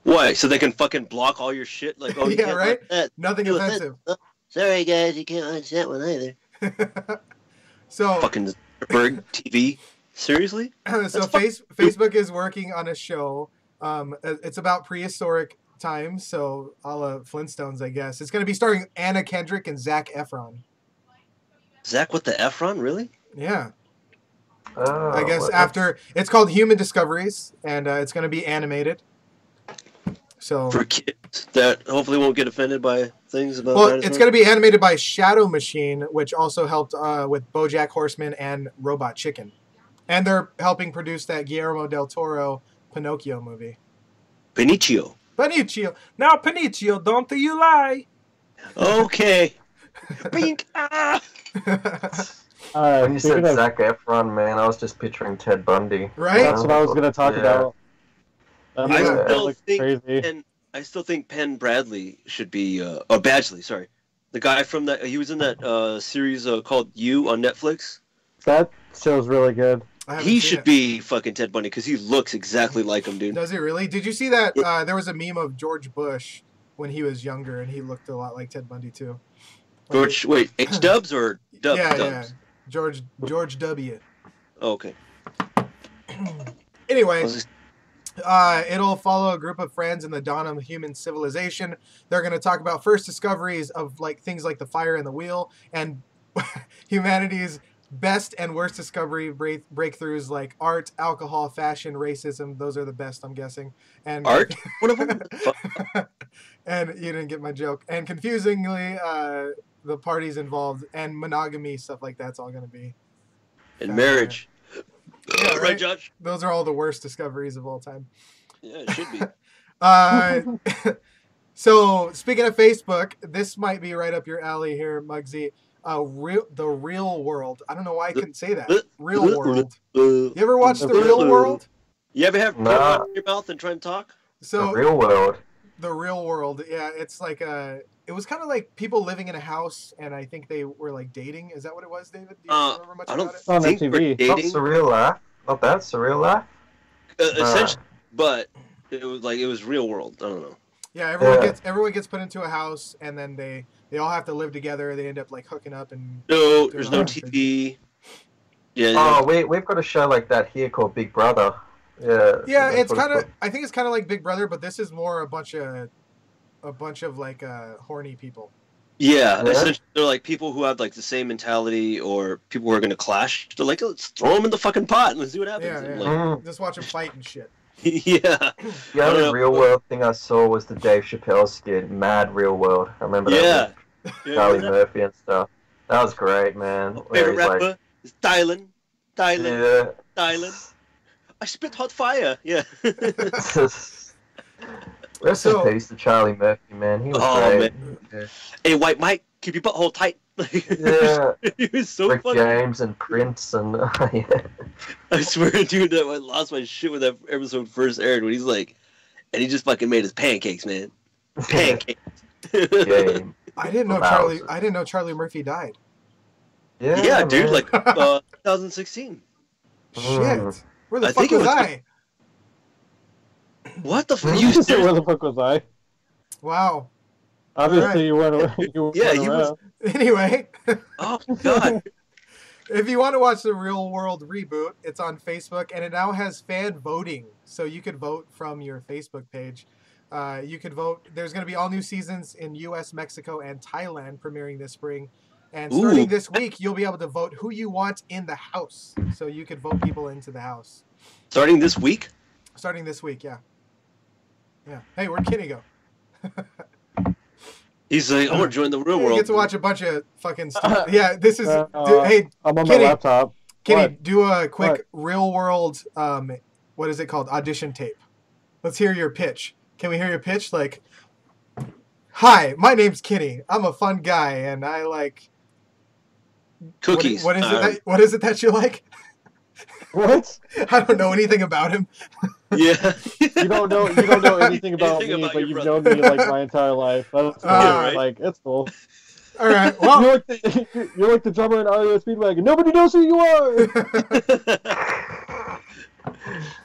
Speaker 1: Why? So they can fucking block all your shit? Like, oh, you can't
Speaker 2: right? Nothing offensive.
Speaker 1: Oh, sorry, guys, you can't watch that one either.
Speaker 2: So
Speaker 1: fucking Berg TV. Seriously?
Speaker 2: So Facebook is working on a show. It's about prehistoric times, so a la Flintstones, I guess. It's going to be starring Anna Kendrick and Zac Efron.
Speaker 1: Zac with the Efron? Really?
Speaker 2: Yeah. I guess it's called Human Discoveries, and it's going to be animated. So
Speaker 1: for kids that hopefully won't get offended by things about.
Speaker 2: Well, it's going to be animated by Shadow Machine, which also helped with BoJack Horseman and Robot Chicken, and they're helping produce that Guillermo del Toro Pinocchio movie.
Speaker 1: Benicio.
Speaker 2: Now, Benicio, don't you lie.
Speaker 1: Okay. Bink! Ah!
Speaker 3: When you said Zac Efron, man, I was just picturing Ted Bundy.
Speaker 2: Right?
Speaker 4: That's what I was going to talk about.
Speaker 1: I still think Penn Bradley should be, or Badgley, sorry. The guy from that, he was in that series called You on Netflix.
Speaker 4: That show's really good.
Speaker 1: He should be fucking Ted Bundy because he looks exactly like him, dude.
Speaker 2: Does he really? Did you see that? There was a meme of George Bush when he was younger, and he looked a lot like Ted Bundy too.
Speaker 1: George, wait, H-dubs or dubs?
Speaker 2: Yeah. George W.
Speaker 1: Oh, okay.
Speaker 2: Anyway, it'll follow a group of friends in the dawn of human civilization. They're going to talk about first discoveries of things like the fire and the wheel, and humanity's best and worst discovery breakthroughs like art, alcohol, fashion, racism. Those are the best, I'm guessing. And
Speaker 1: art? One of them?
Speaker 2: And you didn't get my joke. And confusingly, the parties involved and monogamy, stuff like that's all going to be.
Speaker 1: And marriage.
Speaker 2: Yeah,
Speaker 1: right, Josh?
Speaker 2: Those are all the worst discoveries of all time.
Speaker 1: Yeah, it should be.
Speaker 2: So, speaking of Facebook, this might be right up your alley here, Mugzy. The Real World. I don't know why I couldn't say that. Real World. You ever watch The Real World?
Speaker 1: You ever have pepper in your mouth and try and talk?
Speaker 2: So,
Speaker 3: The Real World.
Speaker 2: The Real World. Yeah, it's like it was kind of like people living in a house, and I think they were like dating. Is that what it was, David? Do you remember much about it?
Speaker 4: On MTV.
Speaker 3: Not Surreal Life. Not that Surreal Life.
Speaker 1: Essentially, but it was Real World. I don't know.
Speaker 2: Yeah, everyone gets put into a house, and then they all have to live together. They end up like hooking up and.
Speaker 1: No, there's no TV. Yeah.
Speaker 3: Oh, we've got a show like that here called Big Brother. Yeah.
Speaker 2: Yeah, it's kind of. I think it's kind of like Big Brother, but this is more a bunch of like horny people.
Speaker 1: Yeah, essentially, they're like people who have like the same mentality, or people who are going to clash. They're like, let's throw them in the fucking pot and let's see what happens.
Speaker 2: Yeah.
Speaker 1: Like,
Speaker 2: just watch them fight and shit.
Speaker 1: Yeah.
Speaker 3: The only Real World thing I saw was the Dave Chappelle skit, Mad Real World. I remember that.
Speaker 1: Yeah.
Speaker 3: Charlie Murphy and stuff. That was great, man.
Speaker 1: My favorite rapper is Dylan.
Speaker 3: Yeah.
Speaker 1: Dylan. I spit hot fire. Yeah.
Speaker 3: Rest in peace to Charlie Murphy, man. He was great.
Speaker 1: Man. Yeah. Hey, White Mike, keep your butthole tight.
Speaker 3: Yeah.
Speaker 1: He was so
Speaker 3: Rick
Speaker 1: funny.
Speaker 3: James and Prince and yeah.
Speaker 1: I swear, dude, I lost my shit when that episode first aired. When he's like, and he just fucking made his pancakes, man. Pancakes.
Speaker 3: Game.
Speaker 2: I didn't know Charlie Murphy died.
Speaker 1: Yeah, dude, like 2016.
Speaker 2: Shit. Where the fuck was I?
Speaker 1: What the fuck?
Speaker 4: Where the fuck was I?
Speaker 2: Wow.
Speaker 4: Obviously, you weren't around.
Speaker 1: He was.
Speaker 2: Anyway.
Speaker 1: Oh, God.
Speaker 2: If you want to watch the Real World reboot, it's on Facebook, and it now has fan voting. So you could vote from your Facebook page. You could vote. There's going to be all new seasons in U.S., Mexico, and Thailand premiering this spring. And starting this week, you'll be able to vote who you want in the house. So you could vote people into the house.
Speaker 1: Starting this week?
Speaker 2: Starting this week, yeah. Yeah. Hey, where'd Kenny go?
Speaker 1: He's like, I want to join the real world.
Speaker 2: You get to watch a bunch of fucking stuff. Yeah, this is... hey,
Speaker 4: I'm on
Speaker 2: Kenny,
Speaker 4: my laptop.
Speaker 2: Kenny, do a quick real world, what is it called? Audition tape. Let's hear your pitch. Can we hear your pitch? Like, hi, my name's Kenny. I'm a fun guy, and I like...
Speaker 1: Cookies.
Speaker 2: What is it that you like?
Speaker 4: What?
Speaker 2: I don't know anything about him.
Speaker 1: Yeah.
Speaker 4: You don't know anything about me, but you've known me like my entire life. That's cool.
Speaker 1: Right.
Speaker 4: Like, it's cool.
Speaker 2: All right. Well,
Speaker 4: you're like the drummer in REO Speedwagon. Nobody knows who you are.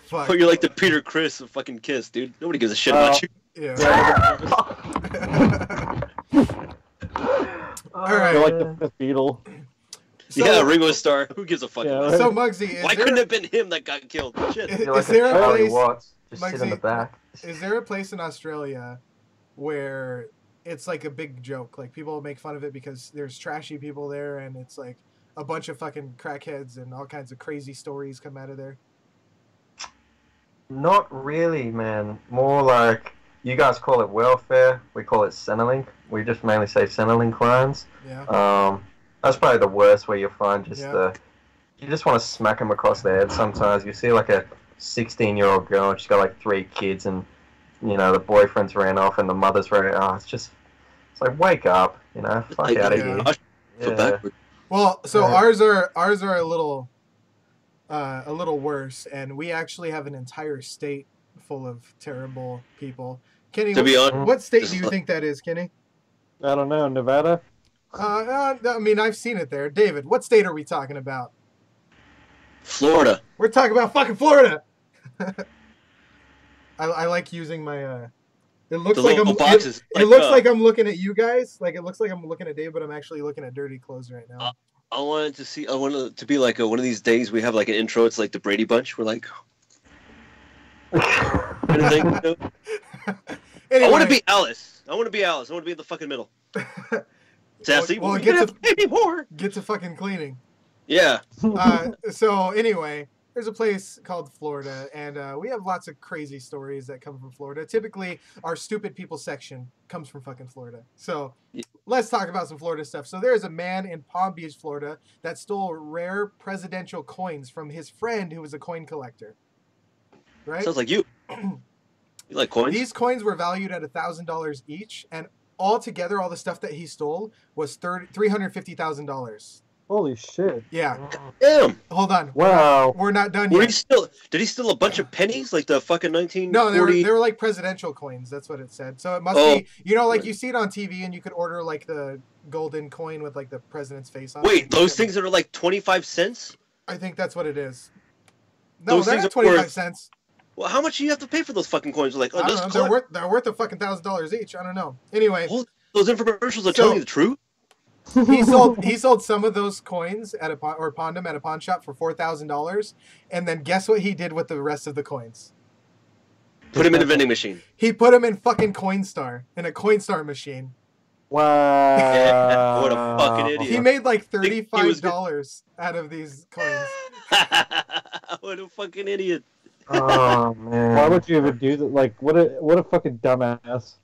Speaker 1: Fuck. Oh, you're like the Peter Criss of fucking Kiss, dude. Nobody gives a shit about you.
Speaker 2: Yeah. All right.
Speaker 4: You're like the fifth Beatle.
Speaker 1: So, Ringo Starr. Who gives a fuck?
Speaker 2: Yeah, so Mugzy,
Speaker 1: why couldn't it have been him that got killed? Shit.
Speaker 2: Is there a place?
Speaker 3: Watts, just sit in the back.
Speaker 2: Is there a place in Australia where it's like a big joke? Like people make fun of it because there's trashy people there, and it's like a bunch of fucking crackheads and all kinds of crazy stories come out of there.
Speaker 3: Not really, man. More like you guys call it welfare. We call it Centrelink. We just mainly say Centrelink lines.
Speaker 2: Yeah.
Speaker 3: That's probably the worst where you find just you just want to smack them across the head sometimes. You see like a 16-year-old girl, and she's got like 3 kids, and you know the boyfriend's ran off and the mother's ran off. It's just It's like, wake up, you know, fuck
Speaker 1: Like,
Speaker 3: out of
Speaker 2: yeah.
Speaker 3: here.
Speaker 1: Go backward.
Speaker 2: Well, so
Speaker 3: Yeah.
Speaker 2: ours are a little worse, and we actually have an entire state full of terrible people. Kenny,
Speaker 1: To be honest,
Speaker 2: what state do you think that is, Kenny?
Speaker 4: I don't know, Nevada?
Speaker 2: I mean, I've seen it there. David, what state are we talking about?
Speaker 1: Florida.
Speaker 2: We're talking about fucking Florida. I like using my. It looks like I'm.
Speaker 1: Boxes.
Speaker 2: It looks like I'm looking at you guys. Like it looks like I'm looking at Dave, but I'm actually looking at dirty clothes right now.
Speaker 1: I wanted to be like one of these days we have like an intro. It's like the Brady Bunch. We're like, anything, you know?
Speaker 2: Anyway.
Speaker 1: I want to be Alice. I want to be in the fucking middle. Sassy.
Speaker 2: Well, get to fucking cleaning.
Speaker 1: Yeah.
Speaker 2: So anyway, there's a place called Florida, and we have lots of crazy stories that come from Florida. Typically, our stupid people section comes from fucking Florida. So let's talk about some Florida stuff. So there's a man in Palm Beach, Florida, that stole rare presidential coins from his friend who was a coin collector. Right?
Speaker 1: Sounds like you. You like coins?
Speaker 2: These coins were valued at $1,000 each, and altogether, all the stuff that he stole was $350,000.
Speaker 4: Holy shit.
Speaker 2: Yeah.
Speaker 1: Damn.
Speaker 2: Hold on.
Speaker 4: Wow.
Speaker 2: We're not done yet.
Speaker 1: Did he steal a bunch of pennies like the fucking 1940?
Speaker 2: No, they were like presidential coins. That's what it said. So it must be, you know, like you see it on TV and you could order like the golden coin with like the president's face on it.
Speaker 1: Wait, those things that are like 25 cents?
Speaker 2: I think that's what it is. No,
Speaker 1: Those
Speaker 2: they're
Speaker 1: things
Speaker 2: not
Speaker 1: are
Speaker 2: 25 cents.
Speaker 1: Well, how much do you have to pay for those fucking coins? Like,
Speaker 2: I don't know. They're worth a fucking $1,000 each. I don't know. Anyway,
Speaker 1: those infomercials are telling you the truth.
Speaker 2: He sold some of those coins at pawned them at a pawn shop for $4,000, and then guess what he did with the rest of the coins?
Speaker 1: Put them in a vending machine.
Speaker 2: He put them in fucking Coinstar, in a Coinstar machine.
Speaker 4: Wow.
Speaker 1: Yeah, what a fucking idiot.
Speaker 2: He made like $35 out of these coins.
Speaker 1: What a fucking idiot.
Speaker 3: Oh man.
Speaker 4: Why would you even do that? Like, what a fucking dumbass.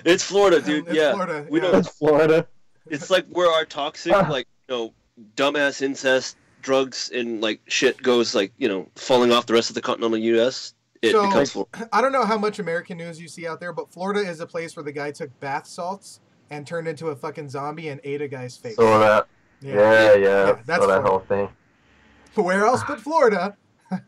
Speaker 1: It's Florida, dude.
Speaker 2: It's
Speaker 1: yeah.
Speaker 2: Florida,
Speaker 1: We
Speaker 2: yeah.
Speaker 1: don't.
Speaker 4: It's Florida.
Speaker 1: It's like where our toxic, like, you know, dumbass incest, drugs, and like shit goes, like, you know, falling off the rest of the continental U.S. It becomes Florida.
Speaker 2: I don't know how much American news you see out there, but Florida is a place where the guy took bath salts and turned into a fucking zombie and ate a guy's face.
Speaker 3: Saw that. Yeah.
Speaker 2: That's
Speaker 3: saw that
Speaker 2: Florida.
Speaker 3: whole thing.
Speaker 2: Where else but Florida?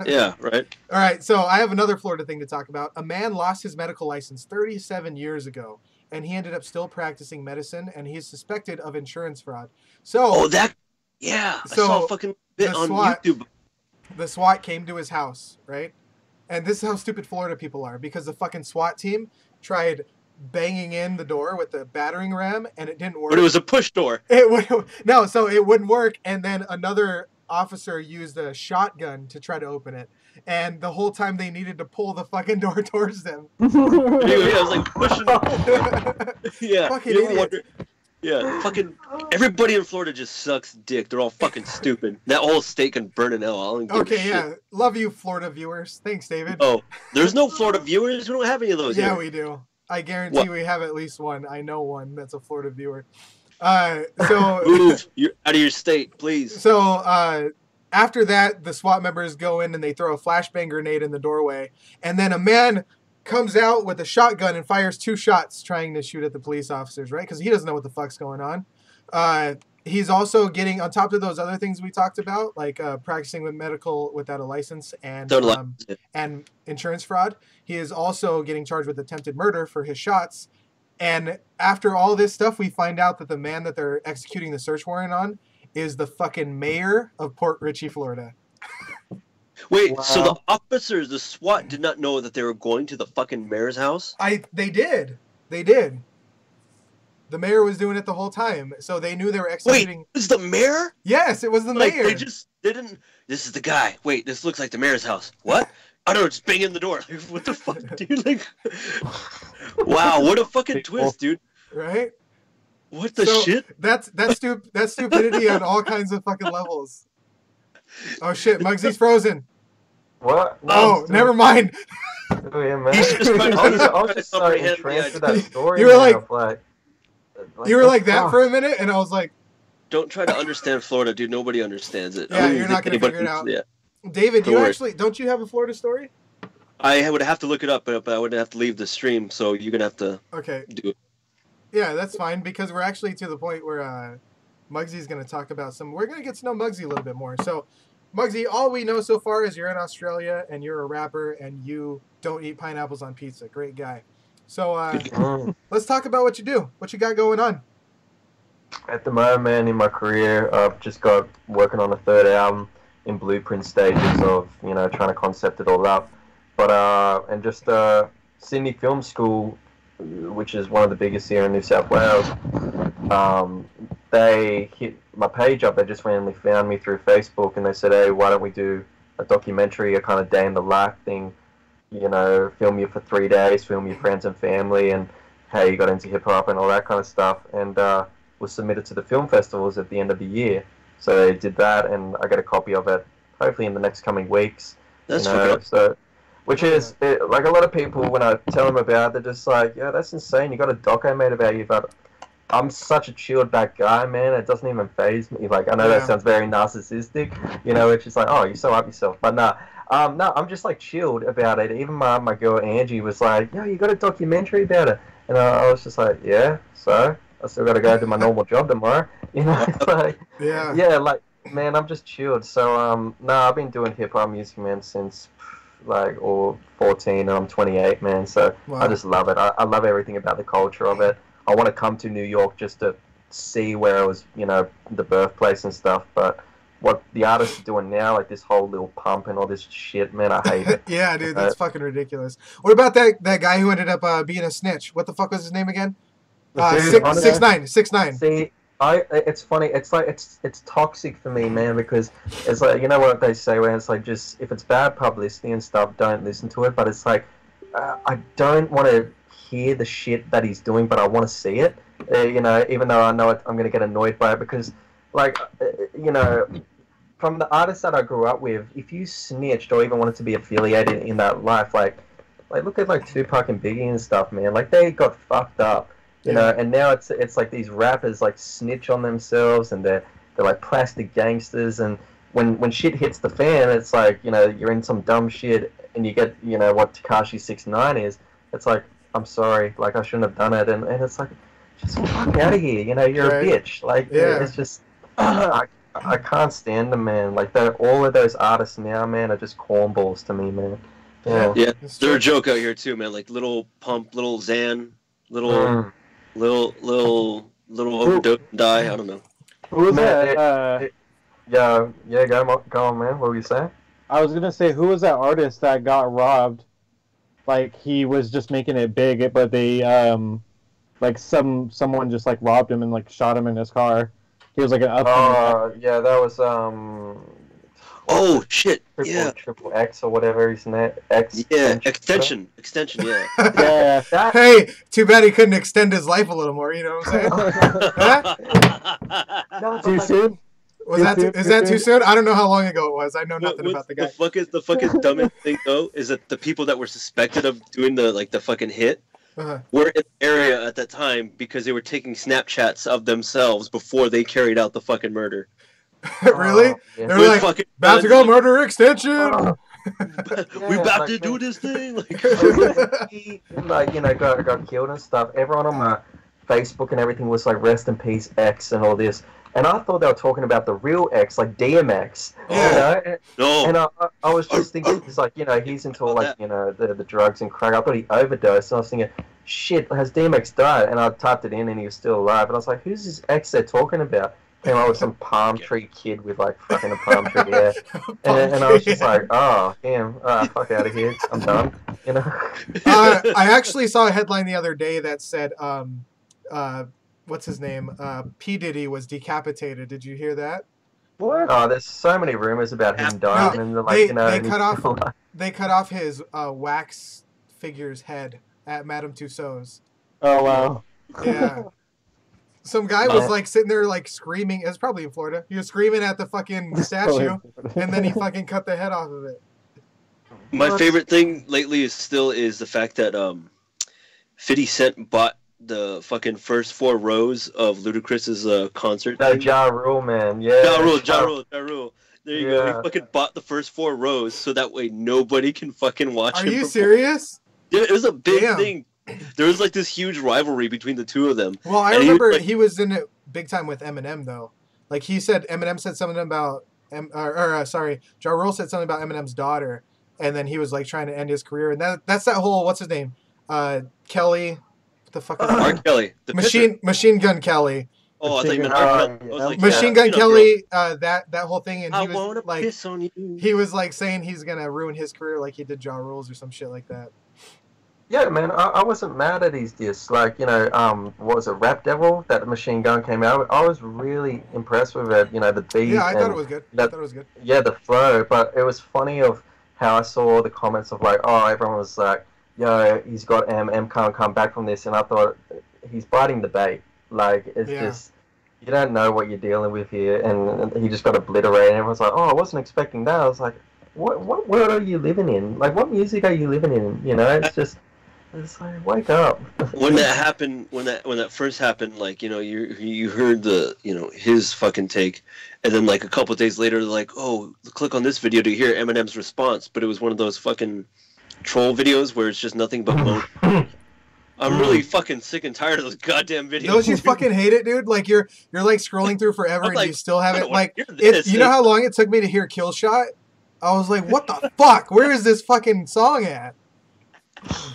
Speaker 1: Yeah, right.
Speaker 2: All right, so I have another Florida thing to talk about. A man lost his medical license 37 years ago, and he ended up still practicing medicine, and he's suspected of insurance fraud. So,
Speaker 1: I saw a fucking bit on YouTube.
Speaker 2: The SWAT came to his house, right? And this is how stupid Florida people are, because the fucking SWAT team tried banging in the door with the battering ram, and it didn't work.
Speaker 1: But it was a push door.
Speaker 2: So it wouldn't work, and then another officer used a shotgun to try to open it, and the whole time they needed to pull the fucking door towards them.
Speaker 1: Yeah, I was like pushing. Yeah,
Speaker 2: Fucking
Speaker 1: you ever
Speaker 2: idiot.
Speaker 1: wonder? Yeah, fucking everybody in Florida just sucks dick. They're all fucking stupid. That whole state can burn in hell. I don't give a
Speaker 2: Okay,
Speaker 1: shit.
Speaker 2: yeah, love you, Florida viewers. Thanks, David.
Speaker 1: Oh, there's no Florida viewers. We don't have any of those.
Speaker 2: Yeah,
Speaker 1: here.
Speaker 2: we do. I guarantee
Speaker 1: What?
Speaker 2: we have at least one. I know one that's a Florida viewer. So
Speaker 1: Move you're out of your state, please.
Speaker 2: So after that, the SWAT members go in and they throw a flashbang grenade in the doorway. And then a man comes out with a shotgun and fires 2 shots trying to shoot at the police officers, right? Because he doesn't know what the fuck's going on. He's also getting, on top of those other things we talked about, like practicing with medical without a license and insurance fraud. He is also getting charged with attempted murder for his shots. And after all this stuff, we find out that the man that they're executing the search warrant on is the fucking mayor of Port Richey, Florida.
Speaker 1: Wait,
Speaker 4: Wow.
Speaker 1: so the officers, the SWAT, did not know that they were going to the fucking mayor's house?
Speaker 2: They did. The mayor was doing it the whole time, so they knew they were executing.
Speaker 1: Wait, it was the mayor?
Speaker 2: Yes, it was the
Speaker 1: Like,
Speaker 2: mayor.
Speaker 1: they didn't. This is the guy. Wait, this looks like the mayor's house. What? I don't know, just bang in the door. Like, what the fuck, dude? Like, wow, what a fucking twist, dude.
Speaker 2: Right?
Speaker 1: What the shit?
Speaker 2: That's stupidity on all kinds of fucking levels. Oh shit, Mugsy's frozen.
Speaker 3: What?
Speaker 2: Oh, never mind.
Speaker 3: Oh, yeah, man.
Speaker 1: He's just trying to-
Speaker 3: I was just so
Speaker 1: comprehend
Speaker 3: entranced
Speaker 1: the
Speaker 3: with that story.
Speaker 2: You were
Speaker 3: man,
Speaker 2: like-
Speaker 3: of,
Speaker 2: You were like that
Speaker 3: oh.
Speaker 2: for a minute, and I was like,
Speaker 1: Don't try to understand Florida, dude. Nobody understands it.
Speaker 2: Yeah,
Speaker 1: I don't
Speaker 2: you're
Speaker 1: even
Speaker 2: not
Speaker 1: think
Speaker 2: gonna figure
Speaker 1: anybody-
Speaker 2: it out.
Speaker 1: Yeah.
Speaker 2: David,
Speaker 1: Don't worry.
Speaker 2: don't you have a Florida story?
Speaker 1: I would have to look it up, but I would have to leave the stream, so you're gonna have to
Speaker 2: Okay.
Speaker 1: do it.
Speaker 2: Yeah, that's fine because we're actually to the point where Mugsy's going to talk about some. We're going to get to know Mugzy a little bit more. So, Mugzy, all we know so far is you're in Australia and you're a rapper and you don't eat pineapples on pizza. Great guy. So, let's talk about what you do. What you got going on?
Speaker 3: At the moment in my career, I've just got working on a third album in blueprint stages of, trying to concept it all up. But, and just Sydney Film School, which is one of the biggest here in New South Wales, they hit my page up. They just randomly found me through Facebook and they said, hey, why don't we do a documentary, a kind of day in the life thing, film you for 3 days, film your friends and family and how you got into hip-hop and all that kind of stuff. And was submitted to the film festivals at the end of the year. So they did that and I got a copy of it hopefully in the next coming weeks.
Speaker 1: That's
Speaker 3: so which is, like a lot of people, when I tell them about it, they're just like, yeah, that's insane. You got a doco made about you, but I'm such a chilled back guy, man. It doesn't even faze me. Like, I know that sounds very narcissistic, it's just like, oh, you're so up yourself. But no, I'm just like chilled about it. Even my girl Angie was like, yo, you got a documentary about it. And I was just like, yeah, so I still got to go do my normal job tomorrow. It's like, like, man, I'm just chilled. So, I've been doing hip-hop music, man, since... 14 and I'm 28, man, so wow. I just love it. I love everything about the culture of it. I want to come to New York just to see where it was, the birthplace and stuff, but what the artists are doing now, like this whole little pump and all this shit, man, I hate it.
Speaker 2: Yeah, dude, that's fucking ridiculous. What about that guy who ended up being a snitch? What the fuck was his name again? 6ix9ine.
Speaker 3: See, it's funny. It's like it's toxic for me, man, because it's like, you know what they say, where it's like, just if it's bad publicity and stuff, don't listen to it. But it's like, I don't want to hear the shit that he's doing, but I want to see it. Even though I know I'm gonna get annoyed by it because, like, from the artists that I grew up with, if you snitched or even wanted to be affiliated in that life, like look at like Tupac and Biggie and stuff, man. Like they got fucked up. And now it's like these rappers like snitch on themselves and they're like plastic gangsters, and when shit hits the fan, it's like, you're in some dumb shit and you get, what Tekashi 6ix9ine is. It's like, I'm sorry, like I shouldn't have done it, and it's like, just fuck out of here, you're a bitch. Like it's just I can't stand them, man. Like all of those artists now, man, are just cornballs to me, man.
Speaker 1: Yeah, they're a joke out here too, man. Like Little Pump, Little Xan, Little overdose and die. I don't know.
Speaker 4: Who was that?
Speaker 3: Go on, man. What were you saying?
Speaker 4: I was gonna say, who was that artist that got robbed? Like he was just making it big, but they like someone just like robbed him and like shot him in his car. He was like an
Speaker 3: yeah, that was
Speaker 1: Oh shit!
Speaker 3: Triple X or whatever his name.
Speaker 1: Extension. Yeah.
Speaker 4: Yeah.
Speaker 2: Hey, too bad he couldn't extend his life a little more. You know what I'm saying?
Speaker 4: Too soon?
Speaker 2: Is that too soon? I don't know how long ago it was. I know nothing about the guy.
Speaker 1: The fucking dumbest thing though is that the people that were suspected of doing the fucking hit were in the area at that time because they were taking Snapchats of themselves before they carried out the fucking murder.
Speaker 2: Really? They're like, about to go murder extension.
Speaker 1: We about to do this thing.
Speaker 3: Got killed and stuff. Everyone on my Facebook and everything was like, rest in peace, X and all this. And I thought they were talking about the real X, like DMX.
Speaker 1: No.
Speaker 3: And I was just thinking, it's like, he's into all like, the drugs and crack. I thought he overdosed. And I was thinking, shit, has DMX died? And I typed it in and he was still alive. And I was like, who's this X they're talking about? Came out with some palm tree kid with like fucking a palm tree hair, and I was just like, oh damn, fuck out of here, I'm done.
Speaker 2: I actually saw a headline the other day that said, what's his name? P Diddy was decapitated. Did you hear that?
Speaker 3: What? Oh, there's so many rumors about him dying, and like
Speaker 2: they cut off his wax figure's head at Madame Tussauds.
Speaker 4: Oh wow.
Speaker 2: Yeah. Some guy was like sitting there like screaming. It was probably in Florida. He was screaming at the fucking statue, and then he fucking cut the head off of it.
Speaker 1: My favorite thing lately is the fact that 50 Cent bought the fucking first 4 rows of Ludacris's concert.
Speaker 3: That Ja Rule, man. Yeah.
Speaker 1: Ja Rule. There you go. He fucking bought the first 4 rows so that way nobody can fucking watch him.
Speaker 2: Are you serious?
Speaker 1: Yeah, it was a big thing. There was like this huge rivalry between the two of them.
Speaker 2: Well, I remember he was in it big time with Eminem though. Like he said, Eminem said something about, Ja Rule said something about Eminem's daughter, and then he was like trying to end his career, and that's that whole what's his name, Kelly, what the fuck is
Speaker 1: R. Kelly, the
Speaker 2: Machine Gun Kelly.
Speaker 1: Oh, I thought you meant R. Kelly. Like,
Speaker 2: Machine Gun Kelly, that whole thing, and
Speaker 1: I
Speaker 2: he was like,
Speaker 1: piss on you.
Speaker 2: He was like saying he's gonna ruin his career like he did Ja Rule's or some shit like that.
Speaker 3: Yeah, man, I wasn't mad at his diss. Like, what was it, Rap Devil? That Machine Gun came out. I was really impressed with it. The beat.
Speaker 2: Yeah, I thought it was good. I thought it was good.
Speaker 3: Yeah, the flow. But it was funny of how I saw the comments of like, oh, everyone was like, yo, he's got M can't come back from this, and I thought he's biting the bait. Like, it's just, you don't know what you're dealing with here, and he just got obliterated. And everyone's like, oh, I wasn't expecting that. I was like, what world are you living in? Like, what music are you living in? It's just. It's like, wake up.
Speaker 1: When that happened, when that first happened, like, you heard the, his fucking take, and then like a couple of days later, like, oh, click on this video to hear Eminem's response, but it was one of those fucking troll videos where it's just nothing but moan. I'm really fucking sick and tired of those goddamn videos.
Speaker 2: Don't you fucking hate it, dude? Like you're like scrolling through forever and you still haven't like you know how long it took me to hear Kill Shot? I was like, what the fuck? Where is this fucking song at?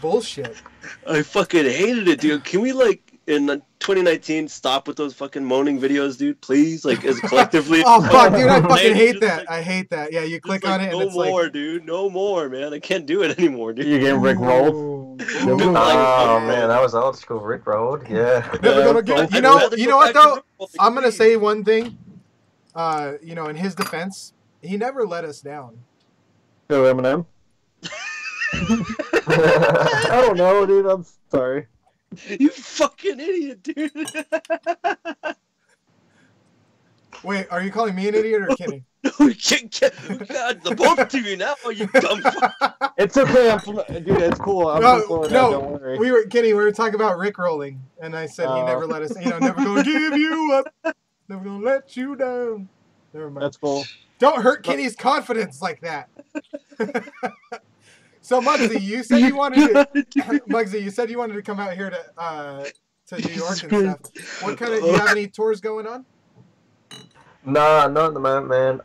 Speaker 2: Bullshit.
Speaker 1: I fucking hated it, dude. Can we like in 2019 stop with those fucking moaning videos, dude? Please, like as collectively.
Speaker 2: Oh fuck, dude! I fucking hate that. Like, I hate that. Yeah, you click on it and it's like,
Speaker 1: no more, dude. No more, man. I can't do it anymore, dude.
Speaker 4: You getting Rickrolled?
Speaker 3: Oh man, that was old school Rickrolled. Yeah.
Speaker 2: Never gonna get. You know what though? I'm gonna say one thing. In his defense, he never let us down.
Speaker 4: Go Eminem. I don't know, dude. I'm sorry.
Speaker 1: You fucking idiot, dude.
Speaker 2: Wait, are you calling me an idiot or Kenny?
Speaker 1: No, we can't get. God, the both of you now, you dumb fuck.
Speaker 4: It's okay, dude. It's cool. I'm don't worry.
Speaker 2: Kenny. We were talking about Rickrolling, and I said he never let us. Never gonna give you up. Never gonna let you down. Never mind.
Speaker 4: That's cool.
Speaker 2: Don't hurt Kenny's confidence like that. So Mugzy, you said you wanted to come out here to New York and stuff. What kind of? Do you have any tours going on?
Speaker 3: Nah, not at the moment, man.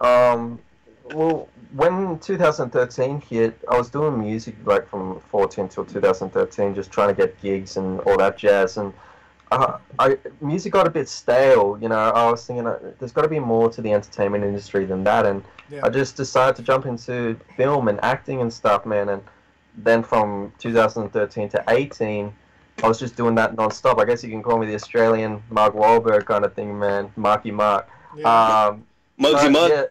Speaker 3: Well, when 2013 hit, I was doing music like from 14 till 2013, just trying to get gigs and all that jazz. And music got a bit stale. I was thinking there's got to be more to the entertainment industry than that, and I just decided to jump into film and acting and stuff, man. And then from 2013 to 18, I was just doing that non-stop. I guess you can call me the Australian Mark Wahlberg kind of thing, man. Marky Mark.
Speaker 1: Yeah. Mugzy Mug.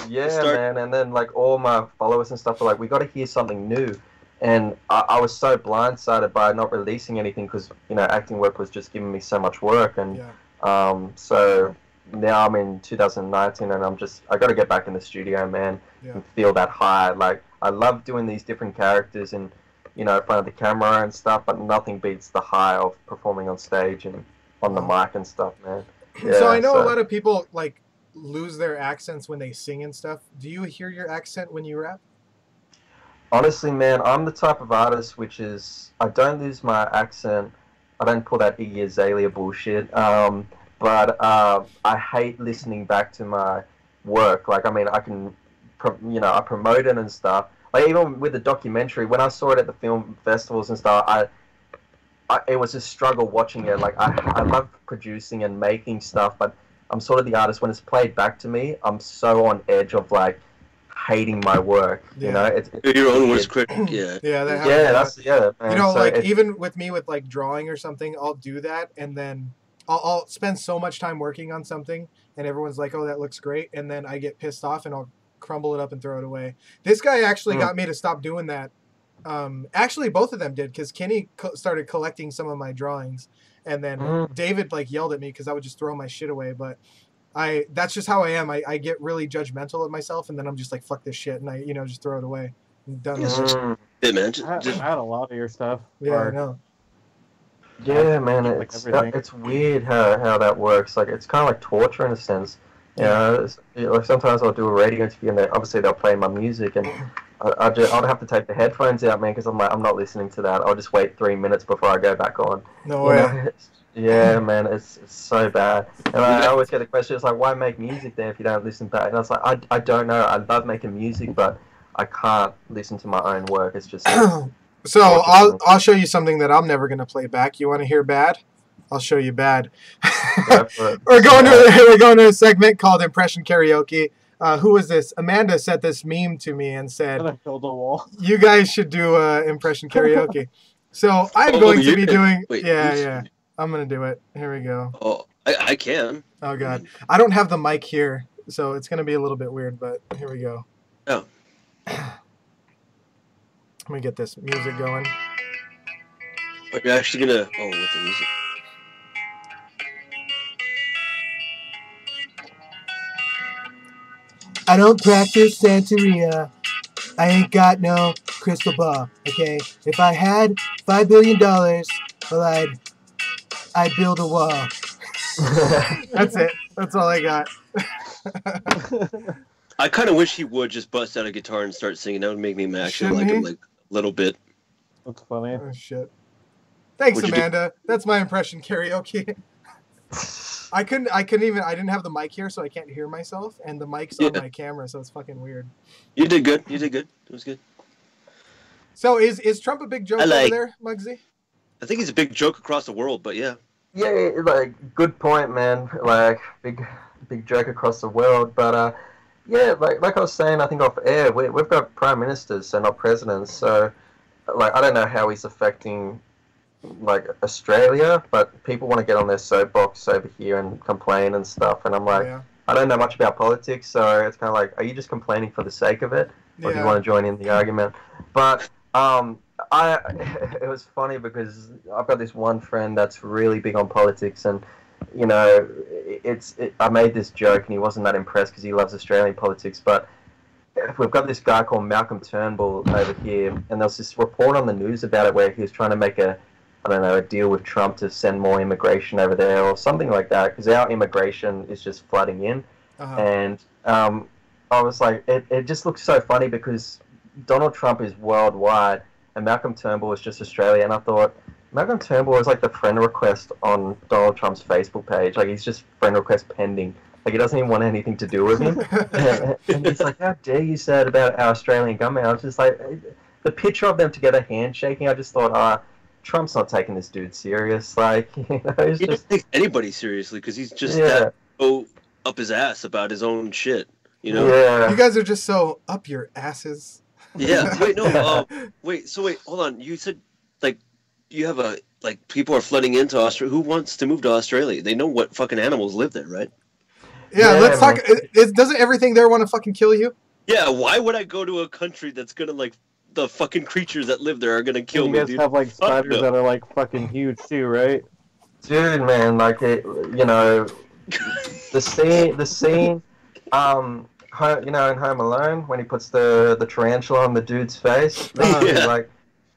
Speaker 3: Yeah, man. And then like all my followers and stuff were like, we got to hear something new. And I was so blindsided by not releasing anything because, acting work was just giving me so much work. And so now I'm in 2019 and I got to get back in the studio, man, and feel that high. Like, I love doing these different characters and, in front of the camera and stuff, but nothing beats the high of performing on stage and on the mic and stuff, man. Yeah,
Speaker 2: so I know a lot of people, like, lose their accents when they sing and stuff. Do you hear your accent when you rap?
Speaker 3: Honestly, man, I'm the type of artist which is, I don't lose my accent. I don't pull that Iggy Azalea bullshit. But I hate listening back to my work. Like, I mean, I can, I promote it and stuff. Like, even with the documentary, when I saw it at the film festivals and stuff, it was a struggle watching it. Like, I love producing and making stuff, but I'm sort of the artist. When it's played back to me, I'm so on edge of, like, hating my work. It's
Speaker 1: your own worst critic. Yeah.
Speaker 3: Man.
Speaker 2: Like, even with me with like drawing or something, I'll do that and then I'll spend so much time working on something and everyone's like, oh, that looks great, and then I get pissed off and I'll crumble it up and throw it away. This guy actually got me to stop doing that. Actually both of them did, because Kenny started collecting some of my drawings, and then David like yelled at me because I would just throw my shit away. But that's just how I am. I get really judgmental of myself, and then I'm just like, fuck this shit, and I just throw it away. I'm done with it.
Speaker 1: Hey, man,
Speaker 4: I had a lot of your stuff.
Speaker 2: Yeah, I know.
Speaker 3: Yeah, man, it's weird how that works. Like, it's kind of like torture in a sense. Like sometimes I'll do a radio interview and obviously they'll play my music, and I'd have to take the headphones out, man, because I'm like, I'm not listening to that. I'll just wait 3 minutes before I go back on.
Speaker 2: No way.
Speaker 3: Yeah, man, it's so bad. And I always get the question, it's like, why make music then if you don't listen back? And I was like, I don't know. I love making music, but I can't listen to my own work. It's just
Speaker 2: so I'll show you something that I'm never gonna play back. You want to hear bad? I'll show you bad. We're going to a segment called Impression Karaoke. Who was this? Amanda sent this meme to me and said,
Speaker 4: And I filled the wall.
Speaker 2: "You guys should do Impression Karaoke." So I'm going to be doing.
Speaker 1: Wait,
Speaker 2: yeah. I'm gonna do it. Here we go.
Speaker 1: Oh, I can.
Speaker 2: Oh god, I don't have the mic here, so it's gonna be a little bit weird. But here we go.
Speaker 1: Oh.
Speaker 2: Let me get this music going.
Speaker 1: Are you actually gonna? Oh, with the music.
Speaker 2: I don't practice Santeria. I ain't got no crystal ball. Okay, if I had $5 billion, well, I'd build a wall. That's it. That's all I got.
Speaker 1: I kind of wish he would just bust out a guitar and start singing. That would make me actually like him like a little bit.
Speaker 4: That's funny.
Speaker 2: Oh shit! Thanks, Amanda. That's my impression karaoke. I didn't have the mic here, so I can't hear myself, and the mic's on my camera, so it's fucking weird.
Speaker 1: You did good. It was good.
Speaker 2: So is Trump a big joke over there, Mugzy?
Speaker 1: I think he's a big joke across the world, but yeah.
Speaker 3: Yeah, like, good point, man. Like, big joke across the world. But, yeah, like I was saying, I think off air, we've got prime ministers and not presidents. So, like, I don't know how he's affecting, like, Australia, but people want to get on their soapbox over here and complain and stuff. And I'm like, I don't know much about politics, so it's kind of like, are you just complaining for the sake of it? Or do you want to join in the argument? But, it was funny because I've got this one friend that's really big on politics, and you know, I made this joke and he wasn't that impressed because he loves Australian politics. But we've got this guy called Malcolm Turnbull over here, and there was this report on the news about it where he was trying to make a deal with Trump to send more immigration over there or something like that, because our immigration is just flooding in. And I was like, it just looks so funny because Donald Trump is worldwide and Malcolm Turnbull is just Australia. And I thought, Malcolm Turnbull is like the friend request on Donald Trump's Facebook page. Like, he's just friend request pending. Like, he doesn't even want anything to do with him. And he's like, how dare you say it about our Australian government? I was just like, the picture of them together handshaking, I just thought, Trump's not taking this dude serious. Like, you know, he's
Speaker 1: he
Speaker 3: just...
Speaker 1: doesn't take anybody seriously because he's just that so up his ass about his own shit. You know?
Speaker 3: Yeah.
Speaker 2: You guys are just so up your asses.
Speaker 1: Yeah. Wait, no. Wait, hold on. You said, like, you have people are flooding into Australia. Who wants to move to Australia? They know what fucking animals live there, right?
Speaker 2: Yeah, let's talk. Doesn't everything there want to fucking kill you?
Speaker 1: Yeah, why would I go to a country that's gonna, like, the fucking creatures that live there are gonna kill me, dude?
Speaker 4: You guys have, like, spiders that are, like, fucking huge, too, right?
Speaker 3: Dude, man, like, you know, the scene, you know, in Home Alone, when he puts the tarantula on the dude's face, like,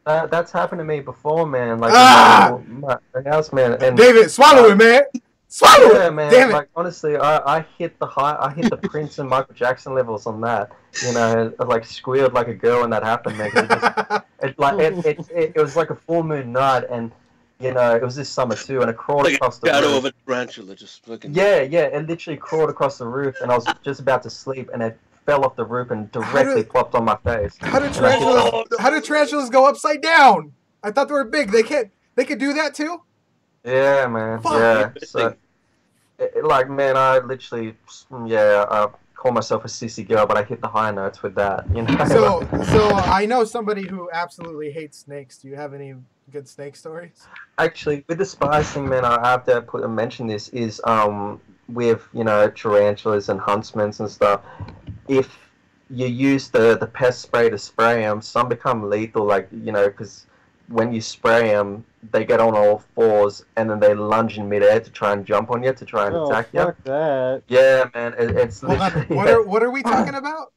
Speaker 3: that's happened to me before, man. Like, my house, man. And
Speaker 2: David, swallow it, man. Swallow it,
Speaker 3: man.
Speaker 2: Damn it.
Speaker 3: Like, honestly, I hit the Prince and Michael Jackson levels on that. You know, I, like, squealed like a girl when that happened, man. It was like a full moon night, and you know, it was this summer too, and it crawled
Speaker 1: like
Speaker 3: across the
Speaker 1: shadow
Speaker 3: roof.
Speaker 1: of a tarantula, just fucking.
Speaker 3: Yeah, it literally crawled across the roof, and I was just about to sleep, and it fell off the roof and directly plopped on my face.
Speaker 2: How do tarantulas go upside down? I thought they were big. They could do that too?
Speaker 3: Yeah, man.
Speaker 2: Fuck.
Speaker 3: Yeah. So, like, man, I literally, I call myself a sissy girl, but I hit the high notes with that, you know.
Speaker 2: So I know somebody who absolutely hates snakes. Do you have any good snake stories?
Speaker 3: Actually, with the spice thing, man, I have to mention this is with, you know, tarantulas and huntsmen and stuff. If you use the pest spray to spray them, some become lethal, like, you know, because when you spray them, they get on all fours and then they lunge in midair to try and jump on you to try and attack you.
Speaker 4: Fuck that.
Speaker 3: Yeah, man, it's literally...
Speaker 2: What are we talking about?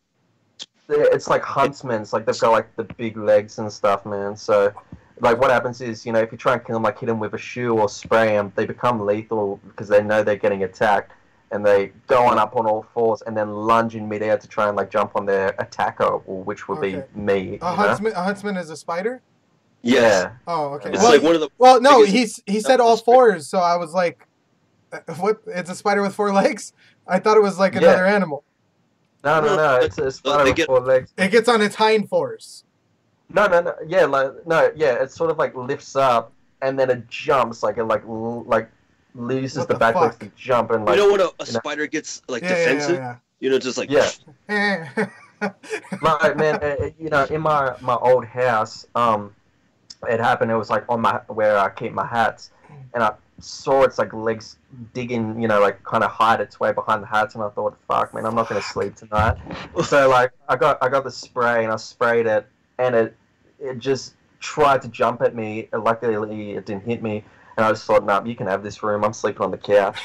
Speaker 3: It's like huntsmen. It's like they've got like the big legs and stuff, man. So, like, what happens is, you know, if you try and kill them, like hit them with a shoe or spray them, they become lethal because they know they're getting attacked. and they go on up on all fours and then lunge in midair to try and like jump on their attacker, which would be me.
Speaker 2: A huntsman is a spider?
Speaker 3: Yeah.
Speaker 2: Oh, okay.
Speaker 1: It's like one of the.
Speaker 2: Well, no, he said all fours, so I was like, what? It's a spider with 4 legs? I thought it was like another animal.
Speaker 3: No. It's a spider with 4 legs.
Speaker 2: It gets on its hind fours.
Speaker 3: No. Yeah, it sort of like lifts up and then it jumps like loses the back legs to jump and like.
Speaker 1: You know when a spider gets like defensive?
Speaker 2: Yeah.
Speaker 1: You know, just like.
Speaker 3: Yeah. Like man, you know, in my old house, it happened. It was like on where I keep my hats, and I saw its like legs digging, you know, like kind of hide its way behind the hats, and I thought, fuck, man, I'm not gonna sleep tonight. So like I got the spray and I sprayed it, and it just tried to jump at me. Luckily, it didn't hit me. And I just thought, nah, you can have this room. I'm sleeping on the couch.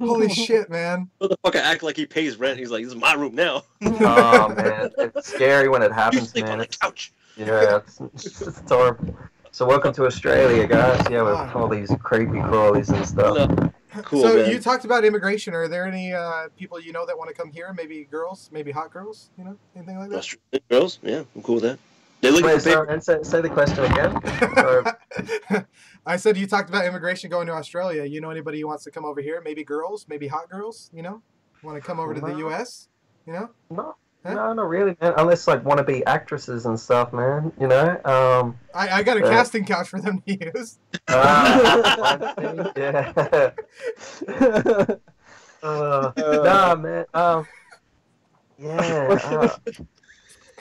Speaker 2: Holy shit, man.
Speaker 1: Motherfucker act like he pays rent. He's like, this is my room now.
Speaker 3: Oh, man. It's scary when it happens,
Speaker 1: you sleep
Speaker 3: man.
Speaker 1: on the couch.
Speaker 3: Yeah, it's horrible. So welcome to Australia, guys. Yeah, with all these creepy crawlies and stuff.
Speaker 1: No. Cool,
Speaker 2: so
Speaker 1: man.
Speaker 2: you talked about immigration. Are there any people you know that want to come here? Maybe girls? Maybe hot girls? You know? Anything like that?
Speaker 1: Australian girls? Yeah, I'm cool with that. They're looking for paper.
Speaker 3: And say the question again.
Speaker 2: I said you talked about immigration going to Australia. You know anybody who wants to come over here? Maybe girls, maybe hot girls, you know? Want to come over to the US? You know?
Speaker 3: No. Huh? No, not really, man. Unless like want to be actresses and stuff, man. You know.
Speaker 2: I got a casting couch for them to use.
Speaker 3: Yeah. Nah, man. Yeah.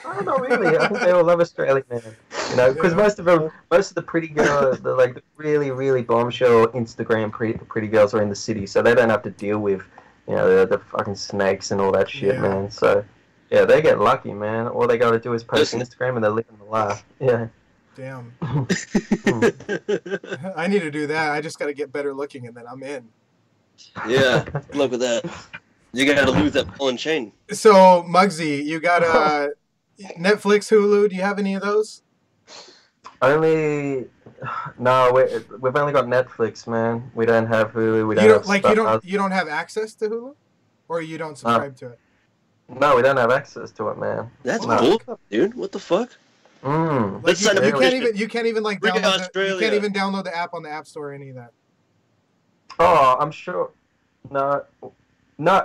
Speaker 3: Oh, not really. I think they all love Australia, man. You know, because most of the pretty girls, the like the really, really bombshell Instagram pretty girls are in the city, so they don't have to deal with, you know, the fucking snakes and all that shit, man. So, yeah, they get lucky, man. All they got to do is post Instagram and they're living the life. Yeah.
Speaker 2: Damn. I need to do that. I just got to get better looking, and then I'm in.
Speaker 1: Yeah, good luck with that. You got to lose that ball and chain.
Speaker 2: So, Mugzy, you got Netflix, Hulu. Do you have any of those?
Speaker 3: We've only got Netflix, man. We don't have Hulu.
Speaker 2: You don't have access to Hulu, or you don't subscribe to it.
Speaker 3: No, we don't have access to it, man.
Speaker 1: That's bull, dude. What the fuck?
Speaker 2: Like you can't even like download the app on the App Store or any of that.
Speaker 3: Oh, I'm sure. No,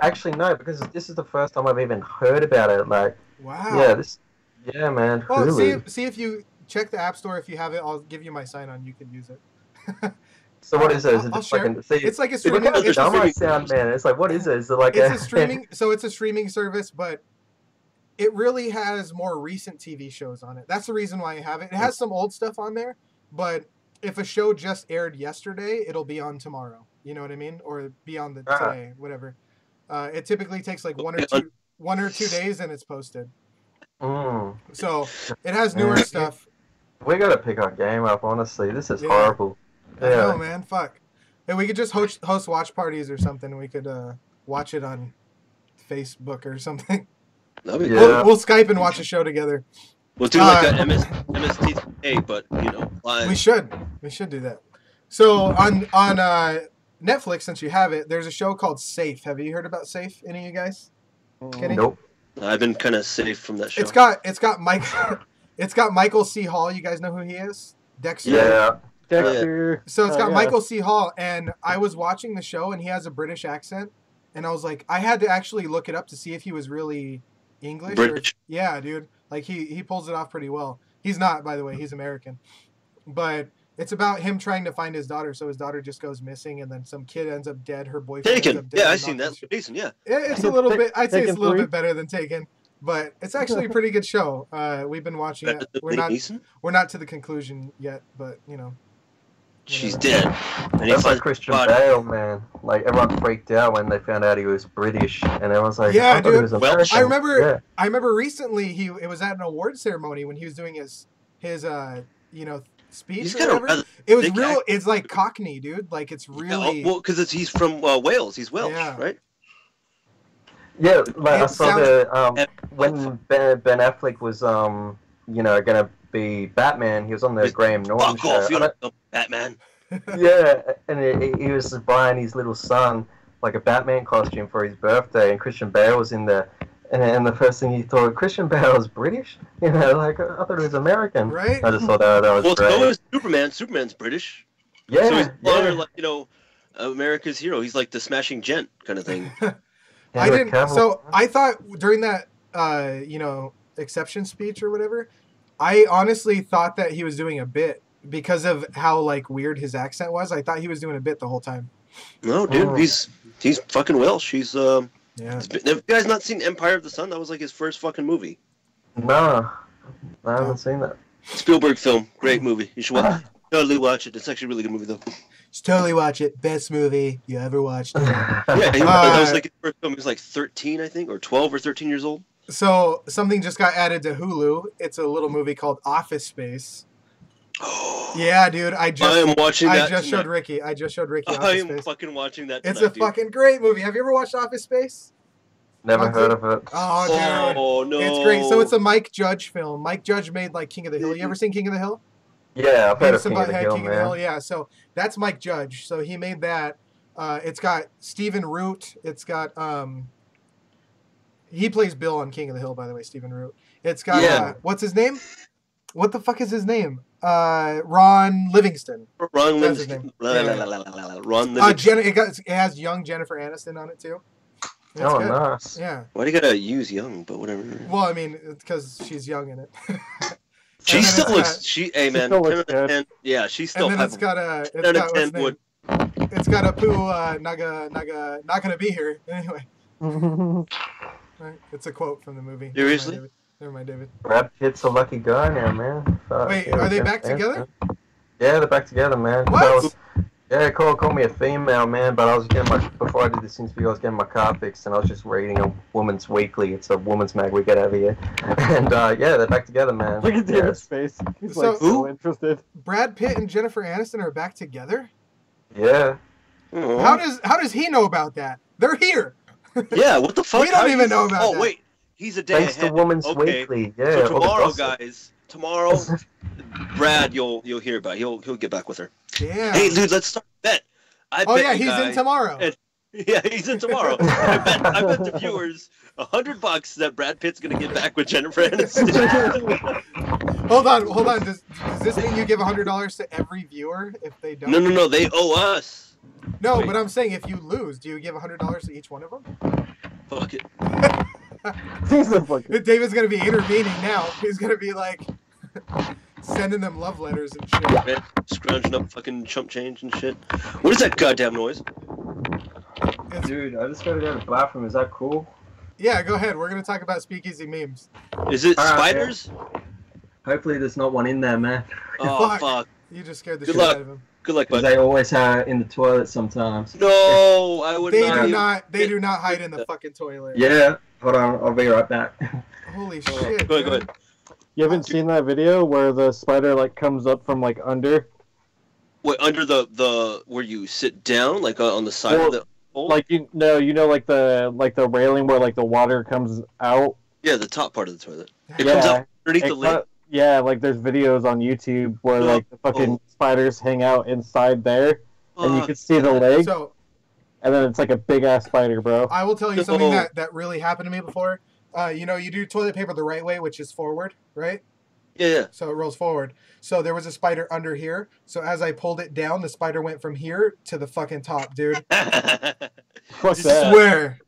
Speaker 3: actually no, because this is the first time I've even heard about it. Like,
Speaker 2: wow.
Speaker 3: Yeah, man.
Speaker 2: Well,
Speaker 3: Hulu.
Speaker 2: see if you check the App Store. If you have it, I'll give you my sign on. You can use it.
Speaker 3: So what is it? Is it just
Speaker 2: fucking? It's like a streaming.
Speaker 3: Sound, man. It's like, what is it? Is it like
Speaker 2: it's a streaming? So it's a streaming service, but it really has more recent TV shows on it. That's the reason why I have it. It has some old stuff on there, but if a show just aired yesterday, it'll be on tomorrow. You know what I mean? Or be on today, whatever. It typically takes like one or two days, and it's posted. So it has newer stuff.
Speaker 3: We gotta pick our game up, honestly. This is horrible.
Speaker 2: I know, man. Fuck. Hey, we could just host watch parties or something. We could watch it on Facebook or something.
Speaker 1: That'd be
Speaker 2: we'll Skype and watch a show together.
Speaker 1: We'll do like a MST, but you know, live.
Speaker 2: We should do that. So on Netflix, since you have it, there's a show called Safe. Have you heard about Safe? Any of you guys?
Speaker 3: Nope.
Speaker 1: I've been kind of safe from that show.
Speaker 2: It's got Michael C. Hall. You guys know who he is? Dexter.
Speaker 3: Yeah.
Speaker 4: Dexter.
Speaker 2: So it's got Michael C. Hall, and I was watching the show, and he has a British accent, and I was like, I had to actually look it up to see if he was really English.
Speaker 1: British.
Speaker 2: Yeah, dude. Like he pulls it off pretty well. He's not, by the way. He's American, but it's about him trying to find his daughter. So his daughter just goes missing, and then some kid ends up dead. Her boyfriend ends up dead.
Speaker 1: Yeah, I've seen that. Decent, yeah.
Speaker 2: It's a little bit. I'd say it's a little bit better than Taken, but it's actually a pretty good show. We've been watching it. We're not to the conclusion yet, but you know.
Speaker 1: She's dead. And
Speaker 3: that's like Christian Bale, man. Like everyone freaked out when they found out he was British, and everyone's like,
Speaker 2: "Yeah, dude."
Speaker 3: He was American.
Speaker 2: I remember recently it was at an award ceremony when he was doing his speech.
Speaker 1: He's
Speaker 2: or whatever. It was real.
Speaker 1: Actor.
Speaker 2: It's like Cockney, dude. Like it's really
Speaker 1: because he's from Wales. He's Welsh, right?
Speaker 3: Yeah, like I saw when Ben Affleck was gonna be Batman. He was on the Graham Norton show.
Speaker 1: Batman.
Speaker 3: Yeah, and he was buying his little son like a Batman costume for his birthday, and Christian Bale was in there. And the first thing he thought, Christian Bale is British? You know, like, I thought he was American.
Speaker 2: Right?
Speaker 3: I just thought that was great.
Speaker 1: Well, so is Superman. Superman's British.
Speaker 3: Yeah,
Speaker 1: So he's like, you know, America's hero. He's like the smashing gent kind of thing.
Speaker 2: I didn't. So I thought during that, you know, acceptance speech or whatever, I honestly thought that he was doing a bit because of how like weird his accent was. I thought he was doing a bit the whole time.
Speaker 1: No, dude, he's fucking Welsh. He's
Speaker 2: Yeah.
Speaker 1: Have you guys not seen Empire of the Sun? That was like his first fucking movie.
Speaker 3: No, I haven't seen that.
Speaker 1: Spielberg film, great movie. You should totally watch it. It's actually a really good movie though.
Speaker 2: Just totally watch it. Best movie you ever watched.
Speaker 1: Yeah, that was like his first film. He was like 13, I think, or 12 or 13 years old.
Speaker 2: So something just got added to Hulu. It's a little movie called Office Space. Yeah, dude. I
Speaker 1: am watching that.
Speaker 2: I just showed Ricky. Office
Speaker 1: I am
Speaker 2: Space.
Speaker 1: fucking watching that tonight,
Speaker 2: It's a
Speaker 1: dude.
Speaker 2: fucking great movie. Have you ever watched Office Space?
Speaker 3: Never heard of it.
Speaker 2: Oh, dude.
Speaker 1: Oh, no.
Speaker 2: It's great. So it's a Mike Judge film. Mike Judge made like King of the Hill. You ever seen King of the Hill?
Speaker 3: Yeah, I've heard of
Speaker 2: Beavis and
Speaker 3: King of the
Speaker 2: Butthead,
Speaker 3: Hill,
Speaker 2: King of the Hill.
Speaker 3: man.
Speaker 2: Yeah, so that's Mike Judge. So he made that. It's got Stephen Root. It's got he plays Bill on King of the Hill, by the way, Stephen Root. It's got what's his name? What the fuck is his name? Ron Livingston.
Speaker 1: Ron
Speaker 2: That's his
Speaker 1: Livingston.
Speaker 2: name.
Speaker 1: Ron Livingston.
Speaker 2: It has young Jennifer Aniston on it too. It's
Speaker 3: Oh,
Speaker 2: good.
Speaker 3: nice.
Speaker 2: Yeah.
Speaker 1: Why do you gotta use young? But whatever.
Speaker 2: Well, I mean, it's because she's young in it.
Speaker 1: She
Speaker 2: And then
Speaker 1: still
Speaker 2: it's
Speaker 1: looks.
Speaker 2: got-
Speaker 1: She, hey man,
Speaker 4: still
Speaker 1: 10
Speaker 4: looks
Speaker 1: out of
Speaker 4: good.
Speaker 1: 10. Yeah, she's still.
Speaker 2: And then it's got a. It's got, what's his name? It's got a poo naga not gonna be here anyway. Right? It's a quote from the movie.
Speaker 1: Seriously?
Speaker 2: Never mind, David.
Speaker 3: Brad Pitt's a lucky guy now, man. Fuck,
Speaker 2: Wait,
Speaker 3: yeah,
Speaker 2: are they
Speaker 3: Jennifer
Speaker 2: back together?
Speaker 3: Aniston. Yeah, they're back together, man.
Speaker 2: What?
Speaker 3: Call me a female, man, but I was getting before I did this interview, I was getting my car fixed, and I was just reading a Woman's Weekly. It's a woman's mag we get over here. And, yeah, they're back together, man.
Speaker 4: Look at David's
Speaker 3: Yes.
Speaker 4: face. He's
Speaker 2: So-
Speaker 4: like so interested.
Speaker 2: Brad Pitt and Jennifer Aniston are back together.
Speaker 3: Yeah.
Speaker 1: Aw.
Speaker 2: How does he know about that? They're here.
Speaker 1: Yeah, what the fuck?
Speaker 2: We don't
Speaker 1: How do
Speaker 2: even
Speaker 1: you-
Speaker 2: know about
Speaker 1: Oh
Speaker 2: that.
Speaker 1: wait, he's a day
Speaker 3: Thanks to
Speaker 1: ahead.
Speaker 3: Woman's
Speaker 1: Okay.
Speaker 3: Weekly. Yeah.
Speaker 1: So
Speaker 3: all the
Speaker 1: tomorrow,
Speaker 3: gossip.
Speaker 1: guys. Tomorrow, Brad, you'll hear about it. He'll get back with her.
Speaker 2: Yeah.
Speaker 1: Hey, dude, let's start a bet. I
Speaker 2: Oh
Speaker 1: bet
Speaker 2: yeah,
Speaker 1: you
Speaker 2: he's
Speaker 1: guys,
Speaker 2: in tomorrow.
Speaker 1: and- Yeah, he's in tomorrow. I bet the viewers $100 that Brad Pitt's gonna get back with Jennifer Aniston.
Speaker 2: Hold on. Does this mean you give $100 to every viewer if they don't?
Speaker 1: No. They owe us.
Speaker 2: No,
Speaker 1: Wait.
Speaker 2: but I'm saying if you lose, do you give $100 to each one of them?
Speaker 1: Fuck it.
Speaker 4: He's a fucking.
Speaker 2: David's gonna be intervening now. He's gonna be like sending them love letters and shit.
Speaker 1: Man, scrounging up fucking chump change and shit. What is that goddamn noise?
Speaker 3: Dude, I just gotta go to the bathroom. Is that cool?
Speaker 2: Yeah, go ahead. We're gonna talk about Speakeasy memes.
Speaker 1: Is it
Speaker 3: All right,
Speaker 1: spiders?
Speaker 3: Hopefully there's not one in there, man.
Speaker 1: Oh
Speaker 2: Fuck.
Speaker 1: fuck.
Speaker 2: You just scared the
Speaker 1: Good
Speaker 2: shit
Speaker 1: luck.
Speaker 2: out of him.
Speaker 1: Good luck,
Speaker 3: Because
Speaker 1: bud.
Speaker 3: they always are in the toilet sometimes.
Speaker 1: No, I would
Speaker 2: They
Speaker 1: not.
Speaker 2: do
Speaker 1: even-
Speaker 2: not. They do not hide in the fucking toilet.
Speaker 3: Yeah. Hold on, I'll be right back.
Speaker 2: Holy
Speaker 1: Go
Speaker 2: shit.
Speaker 1: ahead, go
Speaker 2: dude.
Speaker 1: ahead.
Speaker 4: You haven't seen that video where the spider like comes up from like under?
Speaker 1: Wait, under the where you sit down, like on the side
Speaker 4: Well,
Speaker 1: of the hole?
Speaker 4: Like you know like the railing where like the water comes out.
Speaker 1: Yeah, the top part of the toilet. It
Speaker 4: Yeah.
Speaker 1: comes out underneath
Speaker 4: It
Speaker 1: the lid.
Speaker 4: Yeah, like there's videos on YouTube where like the fucking spiders hang out inside there, and you
Speaker 1: Fuck.
Speaker 4: can see the leg,
Speaker 2: So
Speaker 4: and then it's like a big ass spider, bro.
Speaker 2: I will tell you something
Speaker 1: No.
Speaker 2: that really happened to me before. You know, you do toilet paper the right way, which is forward, right?
Speaker 1: Yeah.
Speaker 2: So it rolls forward. So there was a spider under here. So as I pulled it down, the spider went from here to the fucking top, dude.
Speaker 4: Fuck
Speaker 1: Just
Speaker 4: that.
Speaker 2: Swear.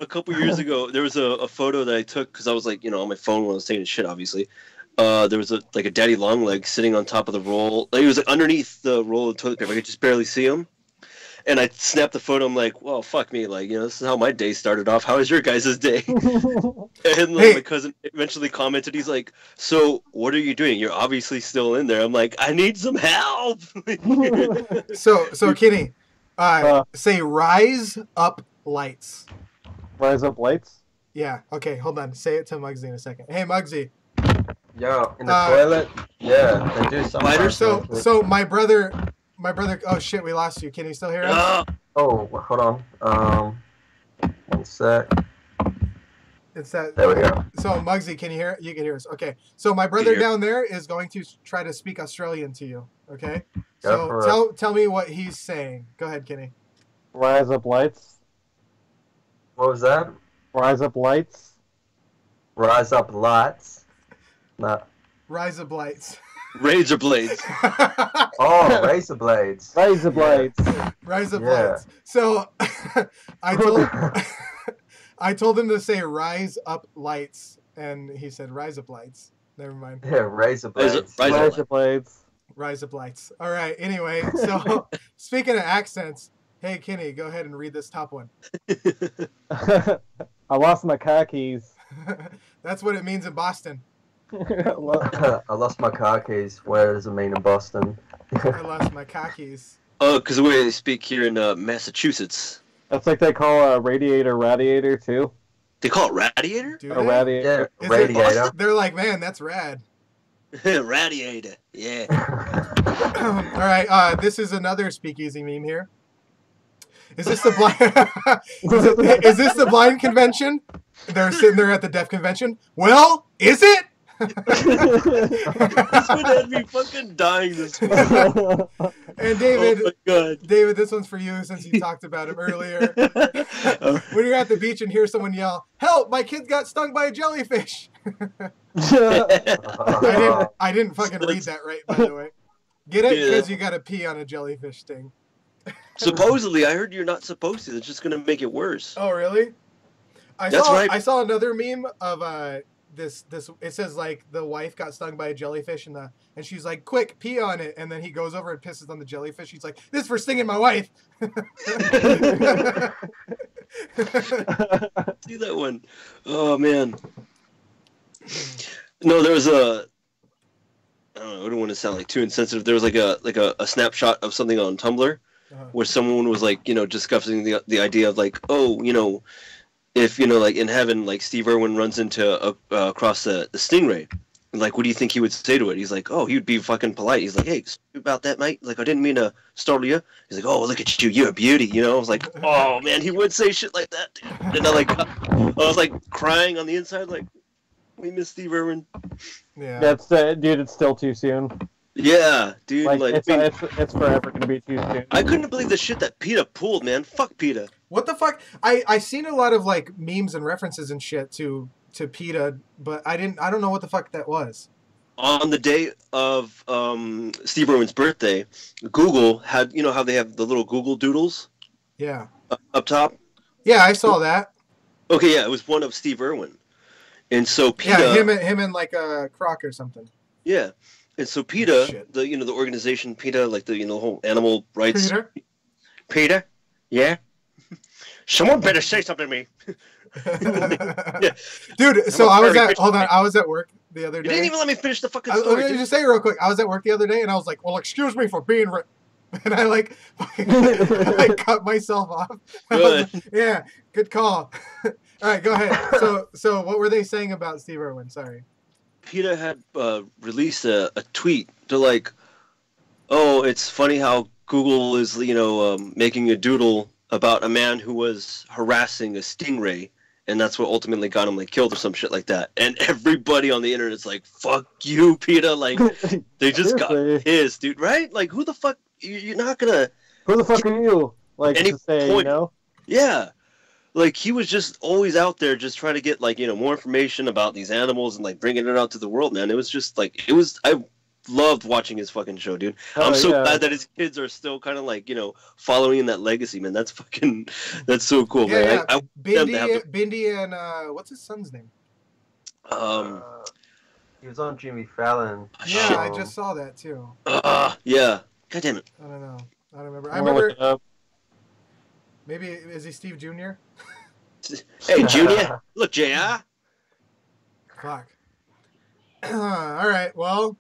Speaker 1: A couple years ago, there was a photo that I took because I was like, on my phone when I was taking shit, obviously. There was a daddy long leg sitting on top of the roll. Like, he was like underneath the roll of toilet paper. I could just barely see him. And I snapped the photo. I'm like, well, fuck me. Like, this is how my day started off. How was your guys' day? And like,
Speaker 2: Hey.
Speaker 1: my cousin eventually commented. He's like, so what are you doing? You're obviously still in there. I'm like, I need some help.
Speaker 2: So Kenny,
Speaker 4: Uh.
Speaker 2: say rise up lights.
Speaker 4: Rise up lights.
Speaker 2: Yeah. Okay. Hold on. Say it to Mugzy in a second. Hey, Mugzy.
Speaker 3: Yo, in the toilet? Yeah, they do sometimes.
Speaker 2: So my brother. Oh shit, we lost you. Can you still hear us?
Speaker 1: Ah,
Speaker 3: Oh, hold on. One sec.
Speaker 2: It's that.
Speaker 3: There we go.
Speaker 2: So Mugzy, can you hear? You can hear us. Okay. So my brother
Speaker 1: Hear.
Speaker 2: down there is going to try to speak Australian to you. Okay.
Speaker 3: Go for
Speaker 2: So tell me what he's saying. Go ahead, Kenny.
Speaker 4: Rise up lights.
Speaker 3: What was that?
Speaker 4: Rise Up Lights.
Speaker 3: Rise Up Lights. No.
Speaker 2: Rise of Lights.
Speaker 1: Razor blades.
Speaker 3: Oh, Razor Blades.
Speaker 4: Razor Blades.
Speaker 2: Rise of
Speaker 3: Yeah.
Speaker 2: Lights. So I told him to say Rise Up Lights, and he said Rise Up Lights. Never mind.
Speaker 3: Yeah, Razor Blades.
Speaker 4: Razor Blades.
Speaker 2: Rise Up Lights. All right. Anyway, so speaking of accents, hey Kenny, go ahead and read this top one.
Speaker 4: I lost my car keys.
Speaker 2: That's what it means in Boston.
Speaker 3: I lost my car keys. Where does it mean in Boston?
Speaker 2: I lost my car keys.
Speaker 1: Oh, because the way they speak here in Massachusetts.
Speaker 4: That's like they call a radiator too.
Speaker 1: They call it radiator?
Speaker 2: Do
Speaker 4: A
Speaker 2: they?
Speaker 4: radiator.
Speaker 3: Yeah,
Speaker 2: Is it
Speaker 3: radiator.
Speaker 2: Boston? They're like, man, that's rad.
Speaker 1: Radiator. Yeah.
Speaker 2: All right. This is another Speakeasy meme here. Is this the blind? is this the blind convention? They're sitting there at the deaf convention. Well, is it?
Speaker 1: This one had me fucking dying this morning.
Speaker 2: And David,
Speaker 1: Oh my god.
Speaker 2: David, this one's for you since you talked about him earlier. When you're at the beach and hear someone yell, "Help! My kid got stung by a jellyfish." I didn't fucking read that right, by the way. Get it?
Speaker 1: Yeah.
Speaker 2: Because you got to pee on a jellyfish sting.
Speaker 1: Supposedly, I heard you're not supposed to. It's just gonna make it worse.
Speaker 2: Oh, really?
Speaker 1: That's right.
Speaker 2: I saw another meme of this. It says like the wife got stung by a jellyfish and she's like, "Quick, pee on it," and then he goes over and pisses on the jellyfish. He's like, "This is for stinging my wife."
Speaker 1: See that one? Oh man. No, there was a. I don't know. I don't want to sound like too insensitive. There was like a snapshot of something on Tumblr where someone was like, discussing the idea of like, oh, if like in heaven, like Steve Irwin runs into across the stingray, and like, what do you think he would say to it? He's like, oh, he would be fucking polite. He's like, hey, sorry about that, mate. Like, I didn't mean to startle you. He's like, oh, look at you, you're a beauty. I was like, oh man, he would say shit like that. Dude. And I was like crying on the inside, like, we miss Steve Irwin.
Speaker 2: Yeah.
Speaker 4: That's dude. It's still too soon.
Speaker 1: Yeah, dude. Like,
Speaker 4: it's forever gonna be too soon.
Speaker 1: I couldn't believe the shit that PETA pulled, man. Fuck PETA.
Speaker 2: What the fuck? I seen a lot of like memes and references and shit to PETA, but I don't know what the fuck that was.
Speaker 1: On the day of Steve Irwin's birthday, Google had, how they have the little Google doodles?
Speaker 2: Yeah.
Speaker 1: Up top?
Speaker 2: Yeah, I saw that.
Speaker 1: Okay, yeah, it was one of Steve Irwin. And so PETA...
Speaker 2: Yeah, him and like a croc or something.
Speaker 1: Yeah. And so PETA,
Speaker 2: Shit.
Speaker 1: the organization PETA, like the whole animal rights...
Speaker 2: PETA?
Speaker 1: Yeah? Someone better say something to me. Yeah.
Speaker 2: Dude, so I was at work the other
Speaker 1: You
Speaker 2: day.
Speaker 1: didn't even let me finish the fucking
Speaker 2: Let
Speaker 1: story,
Speaker 2: me
Speaker 1: dude.
Speaker 2: just say real quick. I was at work the other day and I was like, well, excuse me for being and I like I cut myself off.
Speaker 1: Good.
Speaker 2: Yeah, good call. All right, go ahead. So what were they saying about Steve Irwin? Sorry.
Speaker 1: PETA had released a tweet to like, oh, it's funny how Google is, making a doodle about a man who was harassing a stingray, and that's what ultimately got him like killed or some shit like that. And everybody on the internet's like, "Fuck you, PETA!" Like, they just got pissed, dude. Right? Like, who the fuck? You're not gonna.
Speaker 4: Who the fuck are you? Like
Speaker 1: Any
Speaker 4: to say,
Speaker 1: point- Yeah. Like, he was just always out there just trying to get, like, more information about these animals and, like, bringing it out to the world, man. It was just, like, I loved watching his fucking show, dude. I'm so glad that his kids are still kind of, like, following in that legacy, man. That's so cool, man.
Speaker 2: Yeah.
Speaker 1: I want them to have
Speaker 2: Bindi and what's his son's name?
Speaker 3: He was on Jimmy Fallon.
Speaker 2: Yeah, I just saw that too.
Speaker 1: yeah. God damn it.
Speaker 2: I don't know. I don't remember.
Speaker 4: I remember.
Speaker 2: Maybe is he Steve Jr.?
Speaker 1: Hey, Junior. Look, JR.
Speaker 2: Fuck. All right. Well,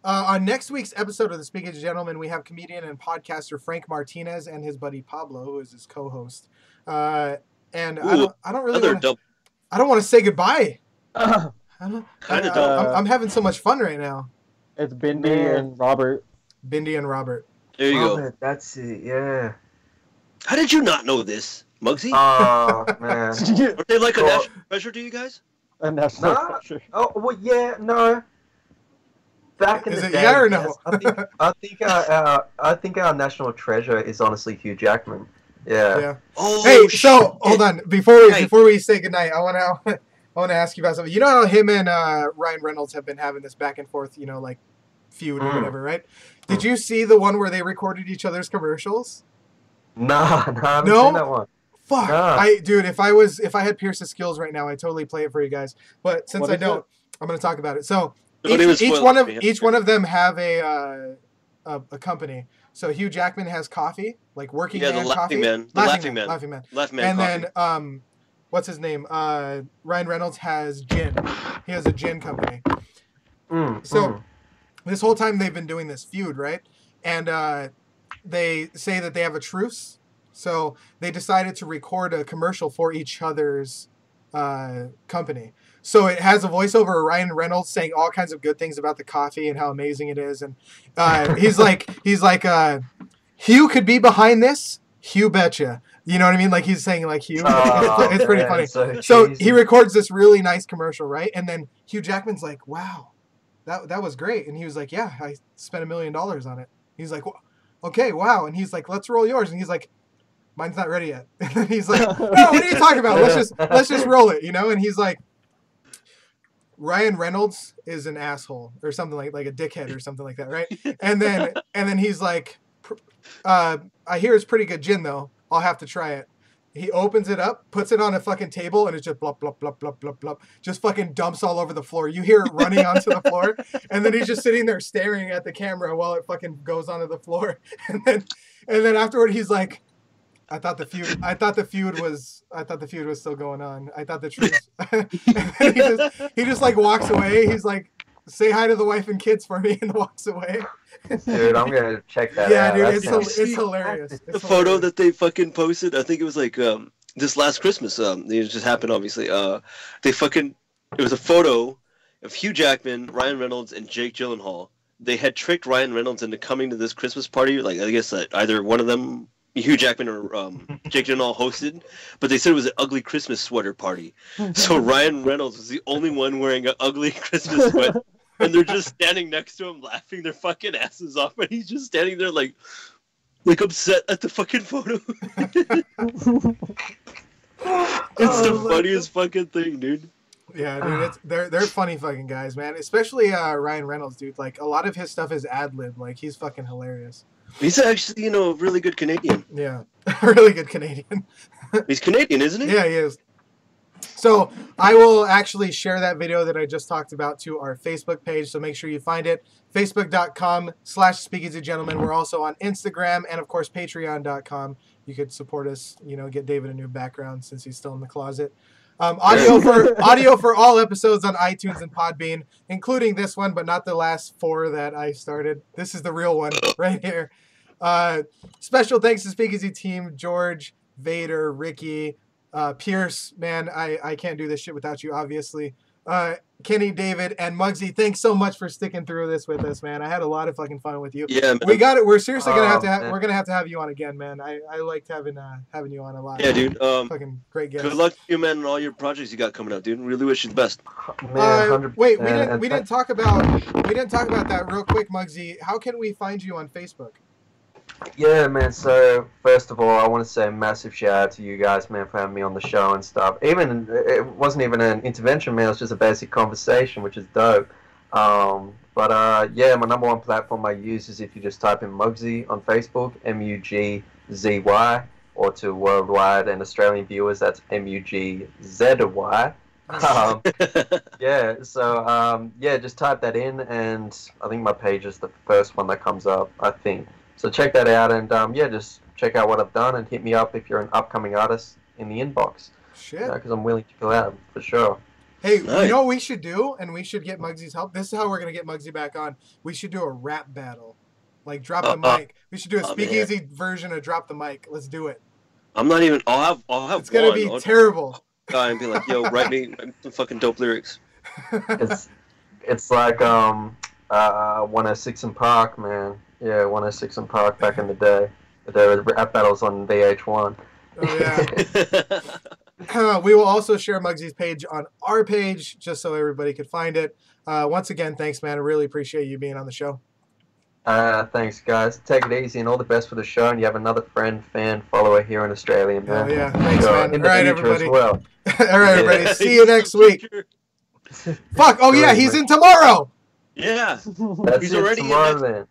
Speaker 2: on next week's episode of the Speakeasy Gentleman, we have comedian and podcaster Frank Martinez and his buddy Pablo, who is his co-host. And
Speaker 1: Ooh,
Speaker 2: I don't really I don't want to say goodbye.
Speaker 1: Kind of
Speaker 2: I'm having so much fun right now.
Speaker 4: It's Bindi and Robert.
Speaker 2: Bindi and Robert.
Speaker 1: There you
Speaker 3: Robert,
Speaker 1: go.
Speaker 3: that's it, yeah.
Speaker 1: How did you not know this, Mugzy?
Speaker 3: Oh, man.
Speaker 1: Are they like a national treasure to you guys?
Speaker 4: A national
Speaker 3: No.
Speaker 4: treasure.
Speaker 3: Oh, well, yeah, no. Back in
Speaker 2: Is
Speaker 3: the
Speaker 2: it
Speaker 3: day,
Speaker 2: yeah or no?
Speaker 3: yes. I think our national treasure is honestly Hugh Jackman. Yeah.
Speaker 2: Oh, hey, shit. So hold on before we say goodnight, I want to ask you about something. You know how him and Ryan Reynolds have been having this back and forth, like feud or whatever, right? Did you see the one where they recorded each other's commercials?
Speaker 3: No, I haven't seen that one.
Speaker 2: Fuck, nah. Dude, if I had Pierce's skills right now, I'd totally play it for you guys. But since I don't, I'm going to talk about it. So each one of them have a company. So Hugh Jackman has coffee, like Working Man coffee. Laughing Man. And then what's his name? Ryan Reynolds has gin. He has a gin company. This whole time they've been doing this feud, right? And they say that they have a truce. So they decided to record a commercial for each other's company. So it has a voiceover of Ryan Reynolds saying all kinds of good things about the coffee and how amazing it is. And he's like, Hugh could be behind this. Hugh betcha. You know what I mean? Like he's saying like Hugh. It's pretty funny. So he records this really nice commercial, right? And then Hugh Jackman's like, wow, that was great. And he was like, yeah, I spent $1 million on it. He's like, okay, wow. And he's like, let's roll yours. And he's like, mine's not ready yet. And then he's like, no, what are you talking about? Let's just roll it, And he's like, Ryan Reynolds is an asshole or something like a dickhead or something like that, right? And then he's like, I hear it's pretty good gin though. I'll have to try it. He opens it up, puts it on a fucking table, and it's just blop, blop, blop, blop, blop, blop. Just fucking dumps all over the floor. You hear it running onto the floor, and then he's just sitting there staring at the camera while it fucking goes onto the floor. And then afterward, he's like, I thought the feud was still going on. I thought the truth. he just like walks away. He's like, say hi to the wife and kids for me, and walks away.
Speaker 3: Dude, I'm gonna check that out.
Speaker 2: Yeah, dude, it's hilarious.
Speaker 1: The photo that they fucking posted, I think it was like this last Christmas. It just happened, obviously. It was a photo of Hugh Jackman, Ryan Reynolds, and Jake Gyllenhaal. They had tricked Ryan Reynolds into coming to this Christmas party. Like I guess either one of them, Hugh Jackman or Jake Gyllenhaal, hosted, but they said it was an ugly Christmas sweater party. So Ryan Reynolds was the only one wearing an ugly Christmas sweater. And they're just standing next to him, laughing their fucking asses off, and he's just standing there like upset at the fucking photo. It's the funniest fucking thing, dude.
Speaker 2: Yeah, dude, they're funny fucking guys, man. Especially Ryan Reynolds, dude. Like a lot of his stuff is ad lib. Like he's fucking hilarious.
Speaker 1: He's actually, a really good Canadian.
Speaker 2: Yeah, really good Canadian.
Speaker 1: He's Canadian, isn't he?
Speaker 2: Yeah, he is. So I will actually share that video that I just talked about to our Facebook page. So make sure you find it. Facebook.com/SpeakeAsyGentlemen. We're also on Instagram and, of course, Patreon.com. You could support us, get David a new background since he's still in the closet. Audio for all episodes on iTunes and Podbean, including this one, but not the last 4 that I started. This is the real one right here. Special thanks to Speakeasy team, George, Vader, Ricky, Pierce, man, I can't do this shit without you, obviously. Kenny, David, and Mugzy, thanks so much for sticking through this with us, man. I had a lot of fucking fun with you.
Speaker 1: Yeah, man.
Speaker 2: We got it. We're seriously we're gonna have to have you on again, man. I liked having you on a lot.
Speaker 1: Yeah, dude.
Speaker 2: Fucking great guest.
Speaker 1: Good luck to you, man, and all your projects you got coming up, dude. Really wish you the best.
Speaker 3: Man,
Speaker 2: wait, we didn't talk about that real quick, Mugzy. How can we find you on Facebook?
Speaker 3: Yeah, man, so first of all, I want to say a massive shout out to you guys, man, for having me on the show and stuff. It wasn't even an intervention, man, it was just a basic conversation, which is dope. Yeah, my number one platform I use is if you just type in Mugzy on Facebook, Mugzy, or to worldwide and Australian viewers, that's Mugzy. Just type that in, and I think my page is the first one that comes up, I think. So check that out, and just check out what I've done, and hit me up if you're an upcoming artist in the inbox.
Speaker 2: Shit.
Speaker 3: Because I'm willing to fill out for sure.
Speaker 2: Hey, nice. You know what we should do, and we should get Mugsy's help. This is how we're gonna get Mugzy back on. We should do a rap battle, like drop the mic. We should do a Speakeasy version of drop the mic. Let's do it.
Speaker 1: I'm not even. I'll have.
Speaker 2: It's gonna be terrible.
Speaker 1: Guy and be like, yo, write me some fucking dope lyrics.
Speaker 3: It's like 106 in Park, man. Yeah, 106 in Park back in the day. There were rap battles on VH1.
Speaker 2: Oh, yeah. We will also share Mugsy's page on our page, just so everybody could find it. Once again, thanks, man. I really appreciate you being on the show.
Speaker 3: Thanks, guys. Take it easy and all the best for the show. And you have another friend, fan, follower here in Australia, man.
Speaker 2: Oh yeah, thanks, man.
Speaker 3: In the future
Speaker 2: everybody.
Speaker 3: as well.
Speaker 2: All right, everybody. See you next week. Fuck. Oh yeah, he's in tomorrow.
Speaker 1: Yeah.
Speaker 3: That's
Speaker 1: He's
Speaker 3: it
Speaker 1: already
Speaker 3: tomorrow,
Speaker 1: in
Speaker 3: then.